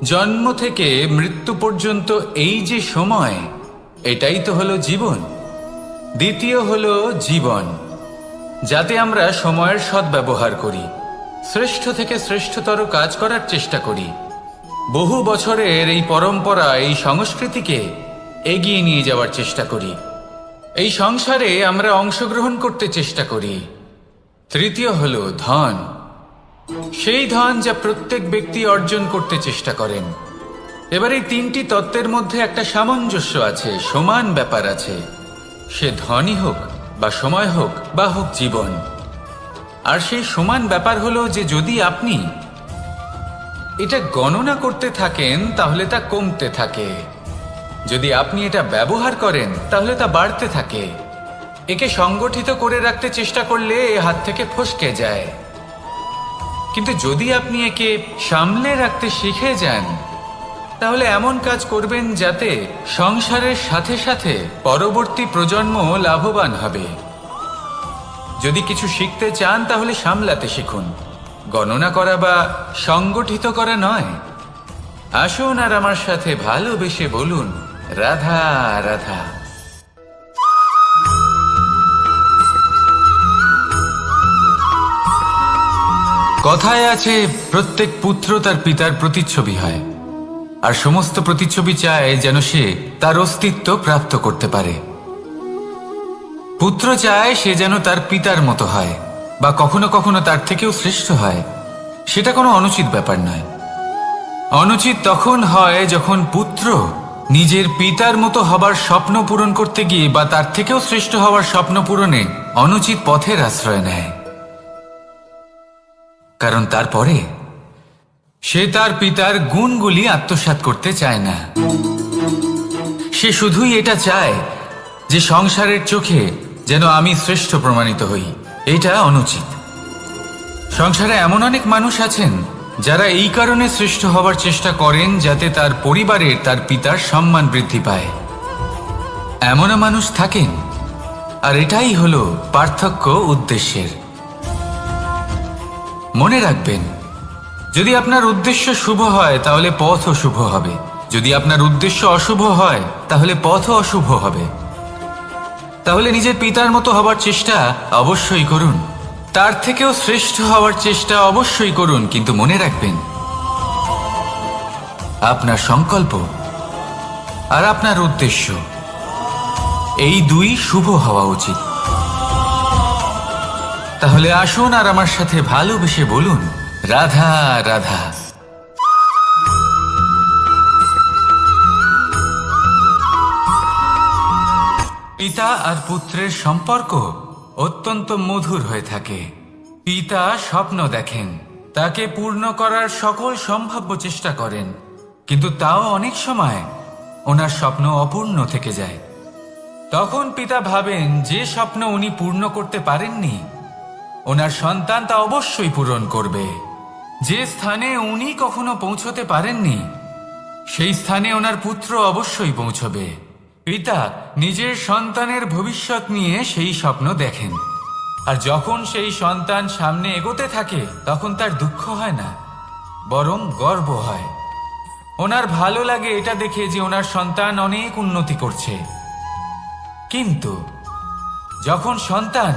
জন্ম থেকে মৃত্যু পর্যন্ত এই যে সময়, এটাই তো হলো জীবন। দ্বিতীয় হলো জীবন, যাতে আমরা সময়ের সদ্ব্যবহার করি, শ্রেষ্ঠ থেকে শ্রেষ্ঠতর কাজ করার চেষ্টা করি, বহু বছরের এই পরম্পরা, এই সংস্কৃতিকে এগিয়ে নিয়ে যাওয়ার চেষ্টা করি, এই সংসারে আমরা অংশগ্রহণ করতে চেষ্টা করি। তৃতীয় হলো ধন, সেই ধন যা প্রত্যেক ব্যক্তি অর্জন করতে চেষ্টা করেন। এবার এই তিনটি তত্ত্বের মধ্যে একটা সামঞ্জস্য আছে, সমান ব্যাপার আছে, সে ধনই হোক বা সময় হোক বা হোক জীবন। আর সেই সমান ব্যাপার হলো যে যদি আপনি এটা গণনা করতে থাকেন তাহলে তা কমতে থাকে, যদি আপনি এটা ব্যবহার করেন তাহলে তা বাড়তে থাকে। একে সংগঠিত করে রাখতে চেষ্টা করলে এ হাত থেকে ফসকে যায়, কিন্তু যদি আপনি একে সামলে রাখতে শিখে যান তাহলে এমন কাজ করবেন যাতে সংসারের সাথে সাথে পরবর্তী প্রজন্ম লাভবান হবে। যদি কিছু শিখতে চান তাহলে সামলাতে শিখুন, গণনা করা বা সংগঠিত করা নয়। আসুন আর আমার সাথে ভালোবেসে বলুন, রাধা রাধা। কথায় আছে, প্রত্যেক পুত্র তার পিতার প্রতিচ্ছবি হয়, আর সমস্ত প্রতিচ্ছবি চায় যেন সে তার অস্তিত্ব প্রাপ্ত করতে পারে। পুত্র চায় সে যেন তার পিতার মতো হয় বা কখনো কখনো তার থেকেও শ্রেষ্ঠ হয়। সেটা কোনো অনুচিত ব্যাপার নয়। অনুচিত তখন হয় যখন পুত্র নিজের পিতার মতো হবার স্বপ্ন পূরণ করতে গিয়ে বা তার থেকেও শ্রেষ্ঠ হওয়ার স্বপ্ন পূরণে অনুচিত পথের আশ্রয় নেয়, কারণ তারপরে সে তার পিতার গুণগুলি আত্মসাৎ করতে চায় না। সে শুধুই এটা চায় যে সংসারের চোখে যেন আমি শ্রেষ্ঠ প্রমাণিত হই। এটা অনুচিত। সংসারে এমন অনেক মানুষ আছেন যারা এই কারণে শ্রেষ্ঠ হবার চেষ্টা করেন যাতে তার পরিবারের, তার পিতার সম্মান বৃদ্ধি পায়। এমনও মানুষ থাকেন, আর এটাই হলো পার্থক্য উদ্দেশ্যের। মনে রাখবেন, যদি আপনার উদ্দেশ্য শুভ হয় তাহলে পথও শুভ হবে, যদি আপনার উদ্দেশ্য অশুভ হয় তাহলে পথও অশুভ হবে। তাহলে নিজের পিতার মতো হবার চেষ্টা অবশ্যই করুন, তার থেকেও শ্রেষ্ঠ হওয়ার চেষ্টা অবশ্যই করুন, কিন্তু মনে রাখবেন আপনার সংকল্প আর আপনার উদ্দেশ্য এই দুই শুভ হওয়া উচিত। তাহলে আসুন আর আমার সাথে ভালোবেসে বলুন, রাধা রাধা। পিতা আর পুত্রের সম্পর্ক অত্যন্ত মধুর হয়ে থাকে। পিতা স্বপ্ন দেখেন, তাকে পূর্ণ করার সকল সম্ভাব্য চেষ্টা করেন, কিন্তু তাও অনেক সময় ওনার স্বপ্ন অপূর্ণ থেকে যায়। তখন পিতা ভাবেন যে স্বপ্ন উনি পূর্ণ করতে পারেননি ওনার সন্তান তা অবশ্যই পূরণ করবে। যে স্থানে উনি কখনো পৌঁছতে পারেননি সেই স্থানে ওনার পুত্র অবশ্যই পৌঁছবে। পিতা নিজের সন্তানের ভবিষ্যৎ নিয়ে সেই স্বপ্ন দেখেন, আর যখন সেই সন্তান সামনে এগোতে থাকে তখন তার দুঃখ হয় না, বরং গর্ব হয়। ওনার ভালো লাগে এটা দেখে যে ওনার সন্তান অনেক উন্নতি করছে। কিন্তু যখন সন্তান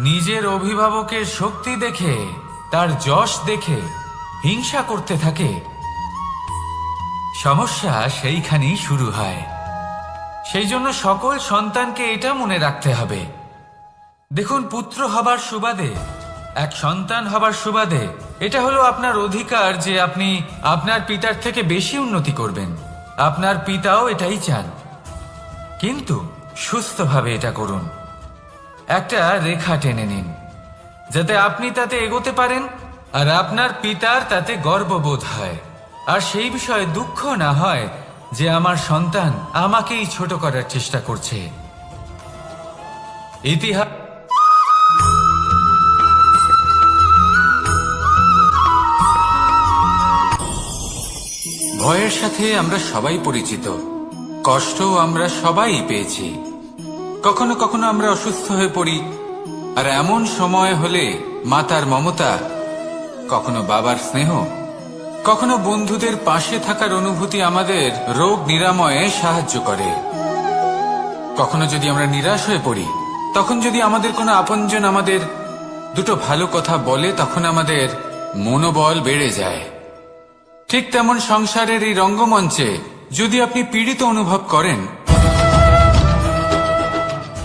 নিজের অভিভাবকের শক্তি দেখে, তার যশ দেখে হিংসা করতে থাকে, সমস্যা সেইখানেই শুরু হয়। সেই জন্য সকল সন্তানকে এটা মনে রাখতে হবে, দেখুন, পুত্র হবার সুবাদে, এক সন্তান হবার সুবাদে এটা হলো আপনার অধিকার যে আপনি আপনার পিতার থেকে বেশি উন্নতি করবেন। আপনার পিতাও এটাই চান, কিন্তু সুস্থভাবে এটা করুন। একটা রেখা টেনে নিন যাতে আপনি তাতে এগোতে পারেন আর আপনার পিতার তাতে গর্ববোধ হয়, আর সেই বিষয়ে দুঃখ না হয় যে আমার সন্তান আমাকেই ছোট করার চেষ্টা করছে। ইতিহাস ভয়ের সাথে আমরা সবাই পরিচিত, কষ্টও আমরা সবাই পেয়েছি। কখনো কখনো আমরা অসুস্থ হয়ে পড়ি, আর এমন সময় হলে মাতার মমতা, কখনো বাবার স্নেহ, কখনো বন্ধুদের পাশে থাকার অনুভূতি আমাদের রোগ নিরাময়ে সাহায্য করে। কখনো যদি আমরা নিরাশ হয়ে পড়ি, তখন যদি আমাদের কোনো আপনজন আমাদের দুটো ভালো কথা বলে, তখন আমাদের মনোবল বেড়ে যায়। ঠিক তেমন সংসারের এই রঙ্গমঞ্চে যদি আপনি পীড়িত অনুভব করেন,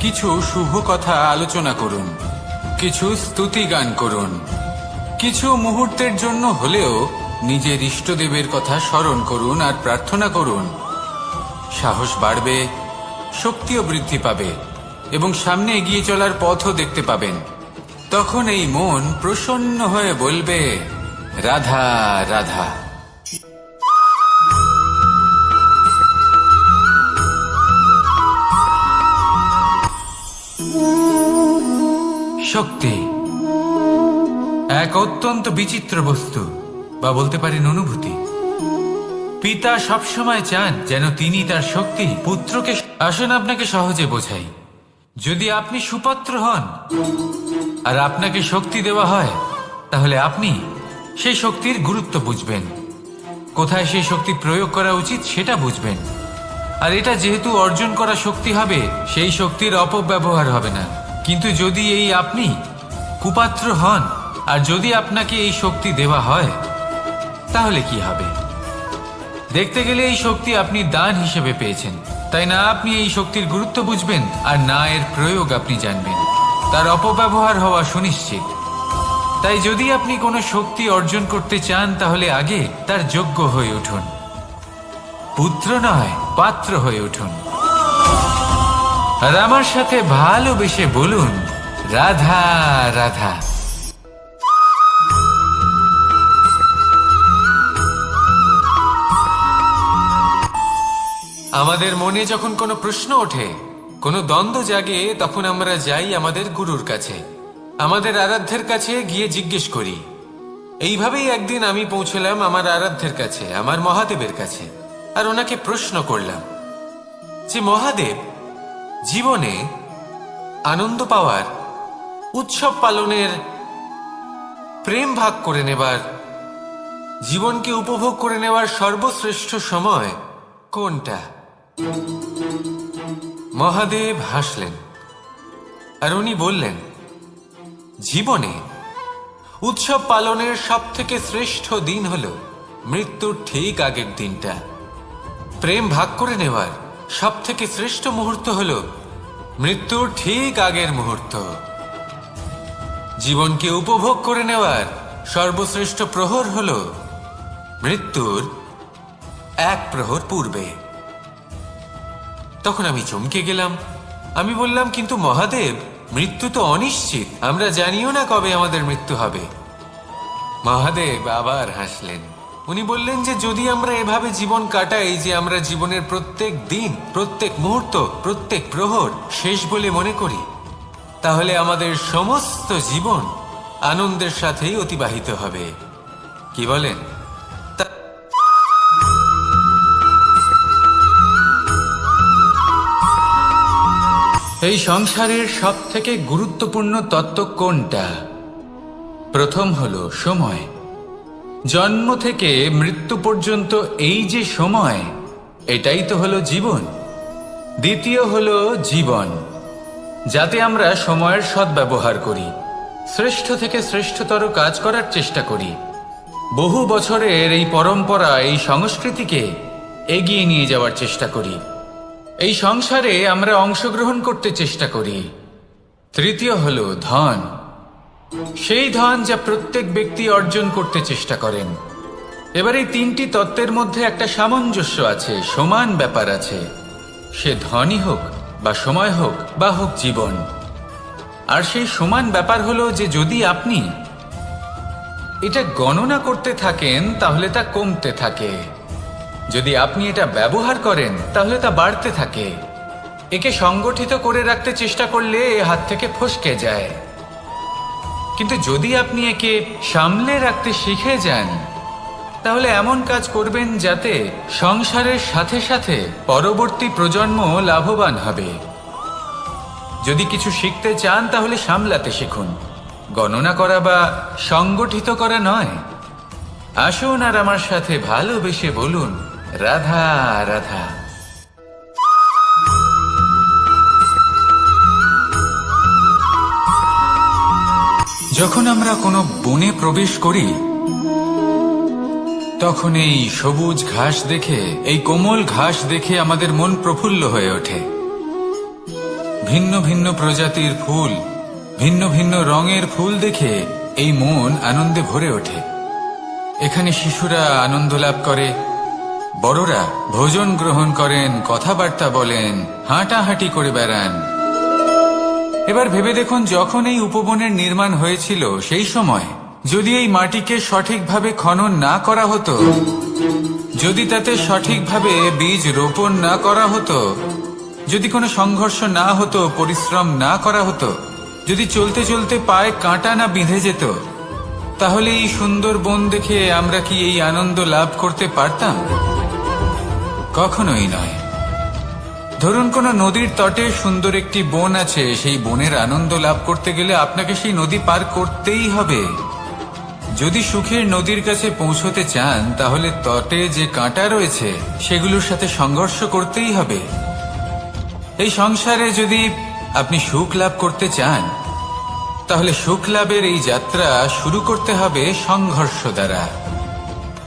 কিছু শুভ কথা আলোচনা করুন, কিছু স্তুতি গান করুন, কিছু মুহূর্তের জন্য হলেও নিজের ইষ্টদেবের কথা স্মরণ করুন আর প্রার্থনা করুন। সাহস বাড়বে, শক্তিও বৃদ্ধি পাবে এবং সামনে এগিয়ে চলার পথও দেখতে পাবেন। তখন এই মন প্রসন্ন হয়ে বলবে, রাধা রাধা। শক্তি এক অত্যন্ত বিচিত্র বস্তু, বা বলতে পারেন অনুভূতি। পিতা সবসময় চান যেন তিনি তার শক্তি পুত্রকে। আসুন আপনাকে সহজে বোঝাই। যদি আপনি সুপাত্র হন আর আপনাকে শক্তি দেওয়া হয়, তাহলে আপনি সেই শক্তির গুরুত্ব বুঝবেন, কোথায় সেই শক্তি প্রয়োগ করা উচিত সেটা বুঝবেন। আর এটা যেহেতু অর্জন করা শক্তি হবে, সেই শক্তির অপব্যবহার হবে না। কিন্তু যদি এই আপনি কুপাত্র হন আর যদি আপনাকে এই শক্তি দেওয়া হয়, তাহলে কি হবে? দেখতে গেলে এই শক্তি আপনি দান হিসেবে পেয়েছেন, তাই না আপনি এই শক্তির গুরুত্ব বুঝবেন আর না এর প্রয়োগ আপনি জানবেন। তার অপব্যবহার হওয়া সুনিশ্চিত। তাই যদি আপনি কোনো শক্তি অর্জন করতে চান, তাহলে আগে তার যোগ্য হয়ে উঠুন। পুত্র নয়, পাত্র হয়ে উঠুন। আর আমার সাথে ভালোবেসে বলুন, রাধা রাধা। আমাদের মনে যখন কোনো প্রশ্ন ওঠে, কোনো দ্বন্দ্ব জাগে, তখন আমরা যাই আমাদের গুরুর কাছে, আমাদের আরাধ্যের কাছে গিয়ে জিজ্ঞেস করি। এইভাবেই একদিন আমি পৌঁছলাম আমার আরাধ্যের কাছে, আমার মহাদেবের কাছে, আর ওনাকে প্রশ্ন করলাম যে মহাদেব, জীবনে আনন্দ পাওয়ার, উৎসব পালনের, প্রেম ভাগ করে নেবার, জীবনকে উপভোগ করে নেওয়ার সর্বশ্রেষ্ঠ সময় কোনটা? মহাদেব হাসলেন আর উনি বললেন, জীবনে উৎসব পালনের সব থেকে শ্রেষ্ঠ দিন হল মৃত্যুর ঠিক আগের দিনটা। প্রেম ভাগ করে নেওয়ার সব থেকে শ্রেষ্ঠ মুহূর্ত হল মৃত্যুর ঠিক আগের মুহূর্ত। জীবনকে উপভোগ করে নেওয়ার সর্বশ্রেষ্ঠ প্রহর হল মৃত্যুর এক প্রহর পূর্বে। তখন আমি চমকে গেলাম। আমি বললাম, কিন্তু মহাদেব, মৃত্যু তো অনিশ্চিত, আমরা জানিও না কবে আমাদের মৃত্যু হবে। মহাদেব আবার হাসলেন। উনি বললেন যে যদি আমরা এভাবে জীবন কাটাই যে আমরা জীবনের প্রত্যেক দিন, প্রত্যেক মুহূর্ত, প্রত্যেক প্রহর শেষ বলে মনে করি, তাহলে আমাদের সমস্ত জীবন আনন্দের সাথেই অতিবাহিত হবে। কি বলেন? এই সংসারের সব থেকে গুরুত্বপূর্ণ তত্ত্ব কোনটা? প্রথম হলো সময়। জন্ম থেকে মৃত্যু পর্যন্ত এই যে সময়, এটাই তো হলো জীবন। দ্বিতীয় হলো জীবন, যাতে আমরা সময়ের সদ্ব্যবহার করি, শ্রেষ্ঠ থেকে শ্রেষ্ঠতর কাজ করার চেষ্টা করি। বহু বছরের এই পরম্পরা, এই সংস্কৃতিকে এগিয়ে নিয়ে যাওয়ার চেষ্টা করি। এই সংসারে আমরা অংশগ্রহণ করতে চেষ্টা করি। তৃতীয় হলো ধন, সেই ধন যা প্রত্যেক ব্যক্তি অর্জন করতে চেষ্টা করেন। এবার এই তিনটি তত্ত্বের মধ্যে একটা সামঞ্জস্য আছে, সমান ব্যাপার আছে। সে ধনই হোক বা সময় হোক বা হোক জীবন। আর সেই সমান ব্যাপার হলো যে যদি আপনি এটা গণনা করতে থাকেন, তাহলে তা কমতে থাকে। যদি আপনি এটা ব্যবহার করেন, তাহলে তা বাড়তে থাকে। একে সংগঠিত করে রাখতে চেষ্টা করলে এ হাত থেকে ফসকে যায়। কিন্তু যদি আপনি একে সামলে রাখতে শিখে যান, তাহলে এমন কাজ করবেন যাতে সংসারের সাথে সাথে পরবর্তী প্রজন্ম লাভবান হবে। যদি কিছু শিখতে চান, তাহলে সামলাতে শিখুন, গণনা করা বা সংগঠিত করা নয়। আসুন আর আমার সাথে ভালোবেসে বলুন, রাধা রাধা। যখন আমরা কোনো বনে প্রবেশ করি, তখন এই সবুজ ঘাস দেখে, এই কোমল ঘাস দেখে আমাদের মন প্রফুল্ল হয়ে ওঠে। ভিন্ন ভিন্ন প্রজাতির ফুল, ভিন্ন ভিন্ন রঙের ফুল দেখে এই মন আনন্দে ভরে ওঠে। এখানে শিশুরা আনন্দ লাভ করে, বড়রা ভোজন গ্রহণ করেন, কথাবার্তা বলেন, হাঁটাহাঁটি করে বেড়ান। এবার ভেবে দেখুন, যখন এই উপবনের নির্মাণ হয়েছিল সেই সময় যদি এই মাটিকে সঠিকভাবে খনন না করা হতো, যদি তাতে সঠিকভাবে বীজ রোপণ না করা হতো, যদি কোনো সংঘর্ষ না হতো, পরিশ্রম না করা হতো, যদি চলতে চলতে পায়ে কাঁটা না বিঁধে যেত, তাহলে এই সুন্দর বন দেখে আমরা কি এই আনন্দ লাভ করতে পারতাম? কখনোই নয়। ধরুন কোনো নদীর তটে সুন্দর একটি বন আছে, সেই বনের আনন্দ লাভ করতে গেলে আপনাকে সেই নদী পার করতেই হবে। যদি সুখের নদীর কাছে পৌঁছতে চান, তাহলে তটে যে কাঁটা রয়েছে সেগুলোর সাথে সংঘর্ষ করতেই হবে। এই সংসারে যদি আপনি সুখ লাভ করতে চান, তাহলে সুখ লাভের এই যাত্রা শুরু করতে হবে সংঘর্ষ দ্বারা।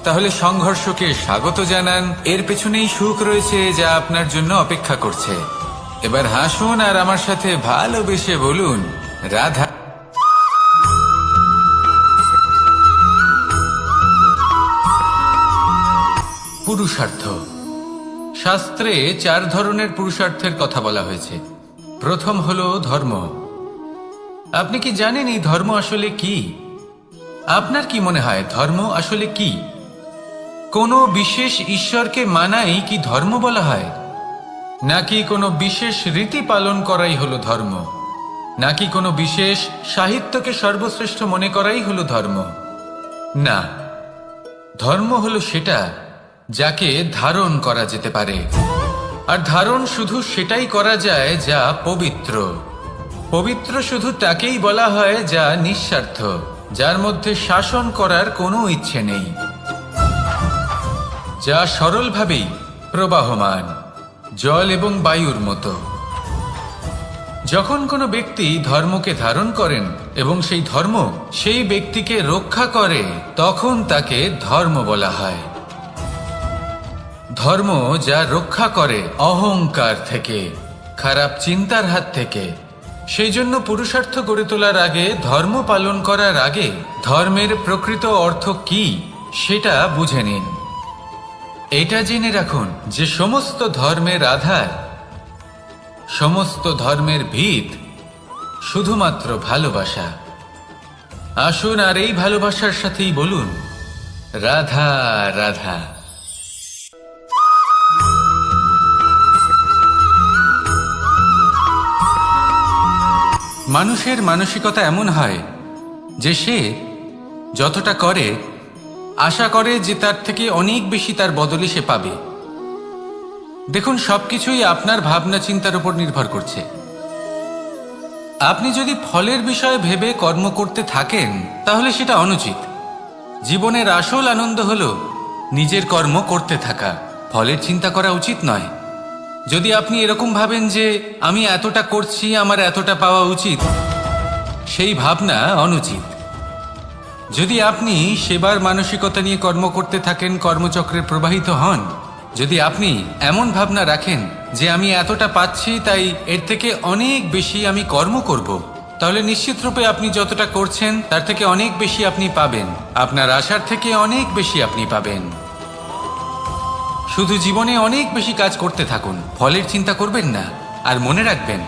তাহলে সংঘর্ষকে স্বাগত জানান, এর পেছনেই সুখ রয়েছে যা আপনার জন্য অপেক্ষা করছে। এবার হাসুন আর আমার সাথে ভালোবেসে বলুন, রাধা। পুরুষার্থ। শাস্ত্রে 4 ধরনের পুরুষার্থের কথা বলা হয়েছে। প্রথম হলো ধর্ম। আপনি কি জানেন এই ধর্ম আসলে কি? আপনার কি মনে হয় ধর্ম আসলে কি? কোনো বিশেষ ঈশ্বরকে মানাই কি ধর্ম বলা হয়? নাকি কোনো বিশেষ রীতি পালন করাই হলো ধর্ম? নাকি কোনো বিশেষ সাহিত্যকে সর্বশ্রেষ্ঠ মনে করাই হলো ধর্ম? না, ধর্ম হলো সেটা যাকে ধারণ করা যেতে পারে। আর ধারণ শুধু সেটাই করা যায় যা পবিত্র। পবিত্র শুধু তাকেই বলা হয় যা নিঃস্বার্থ, যার মধ্যে শাসন করার কোনো ইচ্ছে নেই, যা সরলভাবেই প্রবাহমান, জল এবং বায়ুর মতো। যখন কোনো ব্যক্তি ধর্মকে ধারণ করেন এবং সেই ধর্ম সেই ব্যক্তিকে রক্ষা করে, তখন তাকে ধর্ম বলা হয়। ধর্ম যা রক্ষা করে অহংকার থেকে, খারাপ চিন্তার হাত থেকে। সেই জন্য পুরুষার্থ গড়ে তোলার আগে, ধর্ম পালন করার আগে ধর্মের প্রকৃত অর্থ কি সেটা বুঝে নিন। এটা জেনে রাখুন যে সমস্ত ধর্মের আধার, সমস্ত ধর্মের ভিত শুধুমাত্র ভালোবাসা। আসুন আর এই ভালোবাসার সাথেই বলুন, রাধা রাধা। মানুষের মানসিকতা এমন হয় যে সে যতটা করে আশা করে যে তার থেকে অনেক বেশি তার বদলে সে পাবে। দেখুন, সবকিছুই আপনার ভাবনা চিন্তার উপর নির্ভর করছে। আপনি যদি ফলের বিষয়ে ভেবে কর্ম করতে থাকেন, তাহলে সেটা অনুচিত। জীবনের আসল আনন্দ হলো নিজের কর্ম করতে থাকা, ফলের চিন্তা করা উচিত নয়। যদি আপনি এরকম ভাবেন যে আমি এতটা করছি, আমার এতটা পাওয়া উচিত, সেই ভাবনা অনুচিত। যদি আপনি সেবার মানসিকতা নিয়ে কর্ম করতে থাকেন, কর্মচক্রে প্রবাহিত হন, যদি আপনি এমন ভাবনা রাখেন যে আমি এতটা পাচ্ছি, তাই এর থেকে অনেক বেশি আমি কর্ম করব, তাহলে নিশ্চিত রূপে আপনি যতটা করছেন তার থেকে অনেক বেশি আপনি পাবেন। আপনার আশার থেকে অনেক বেশি আপনি পাবেন। শুধু জীবনে অনেক বেশি কাজ করতে থাকুন, ফলের চিন্তা করবেন না। আর মনে রাখবেন,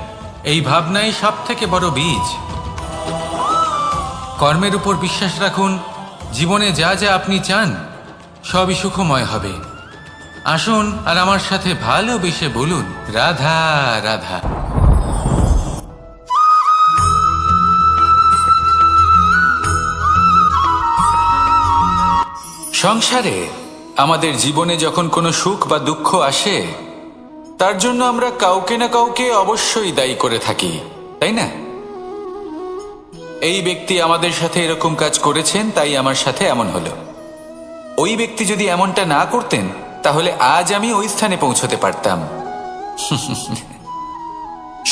এই ভাবনাই সব থেকে বড় বীজ। কর্মের উপর বিশ্বাস রাখুন। জীবনে যা যা আপনি চান সবই সুখময় হবে। আসুন আর আমার সাথে ভালোবেসে বলুন, রাধা রাধা। সংসারে আমাদের জীবনে যখন কোনো সুখ বা দুঃখ আসে, তার জন্য আমরা কাউকে না কাউকে অবশ্যই দায়ী করে থাকি, তাই না? এই ব্যক্তি আমাদের সাথে এরকম কাজ করেছেন, তাই আমার সাথে এমন হলো। ওই ব্যক্তি যদি এমনটা না করতেন তাহলে আজ আমি ওই স্থানে পৌঁছতে পারতাম।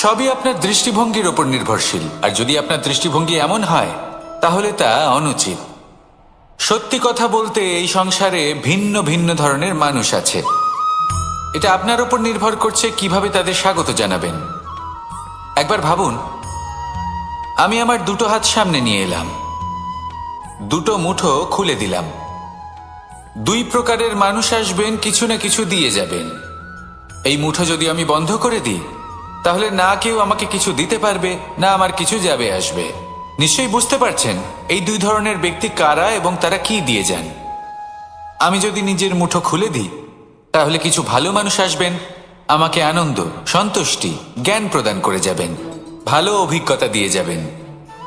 সবই আপনার দৃষ্টিভঙ্গির ওপর নির্ভরশীল, আর যদি আপনার দৃষ্টিভঙ্গি এমন হয় তাহলে তা অনুচিত। সত্যি কথা বলতে এই সংসারে ভিন্ন ভিন্ন ধরনের মানুষ আছে। এটা আপনার ওপর নির্ভর করছে কিভাবে তাদের স্বাগত জানাবেন। একবার ভাবুন, আমি আমার দুটো হাত সামনে নিয়ে এলাম, দুটো মুঠো খুলে দিলাম। দুই প্রকারের মানুষ আসবেন, কিছু না কিছু দিয়ে যাবেন। এই মুঠো যদি আমি বন্ধ করে দিই তাহলে না কেউ আমাকে কিছু দিতে পারবে, না আমার কিছু যাবে আসবে। নিশ্চয়ই বুঝতে পারছেন এই দুই ধরনের ব্যক্তি কারা এবং তারা কি দিয়ে যান। আমি যদি নিজের মুঠো খুলে দিই তাহলে কিছু ভালো মানুষ আসবেন, আমাকে আনন্দ, সন্তুষ্টি, জ্ঞান প্রদান করে যাবেন, ভালো অভিজ্ঞতা দিয়ে যাবেন।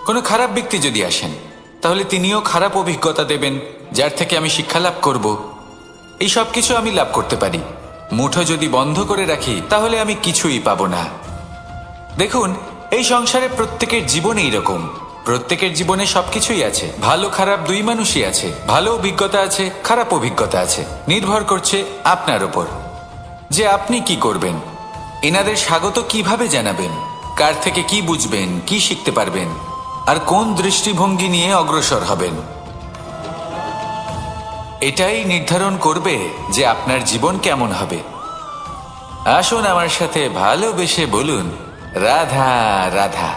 কোনো খারাপ ব্যক্তি যদি আসেন তাহলে তিনিও খারাপ অভিজ্ঞতা দেবেন, যার থেকে আমি শিক্ষা লাভ করব। এই সব কিছু আমি লাভ করতে পারি। মুঠো যদি বন্ধ করে রাখি তাহলে আমি কিছুই পাবো না। দেখুন, এই সংসারে প্রত্যেকের জীবন এইরকম। প্রত্যেকের জীবনে সবকিছুই আছে, ভালো খারাপ দুই মানুষই আছে, ভালো অভিজ্ঞতা আছে, খারাপ অভিজ্ঞতা আছে। নির্ভর করছে আপনার ওপর যে আপনি কি করবেন, এনাদের স্বাগত কিভাবে জানাবেন, কার থেকে কি বুঝবেন, কি শিখতে পারবেন, আর কোন দৃষ্টিভঙ্গি নিয়ে অগ্রসর হবেন। এটাই নির্ধারণ করবে যে আপনার জীবন কেমন হবে। আসুন আমার সাথে ভালোবেসে বলুন, রাধা রাধা।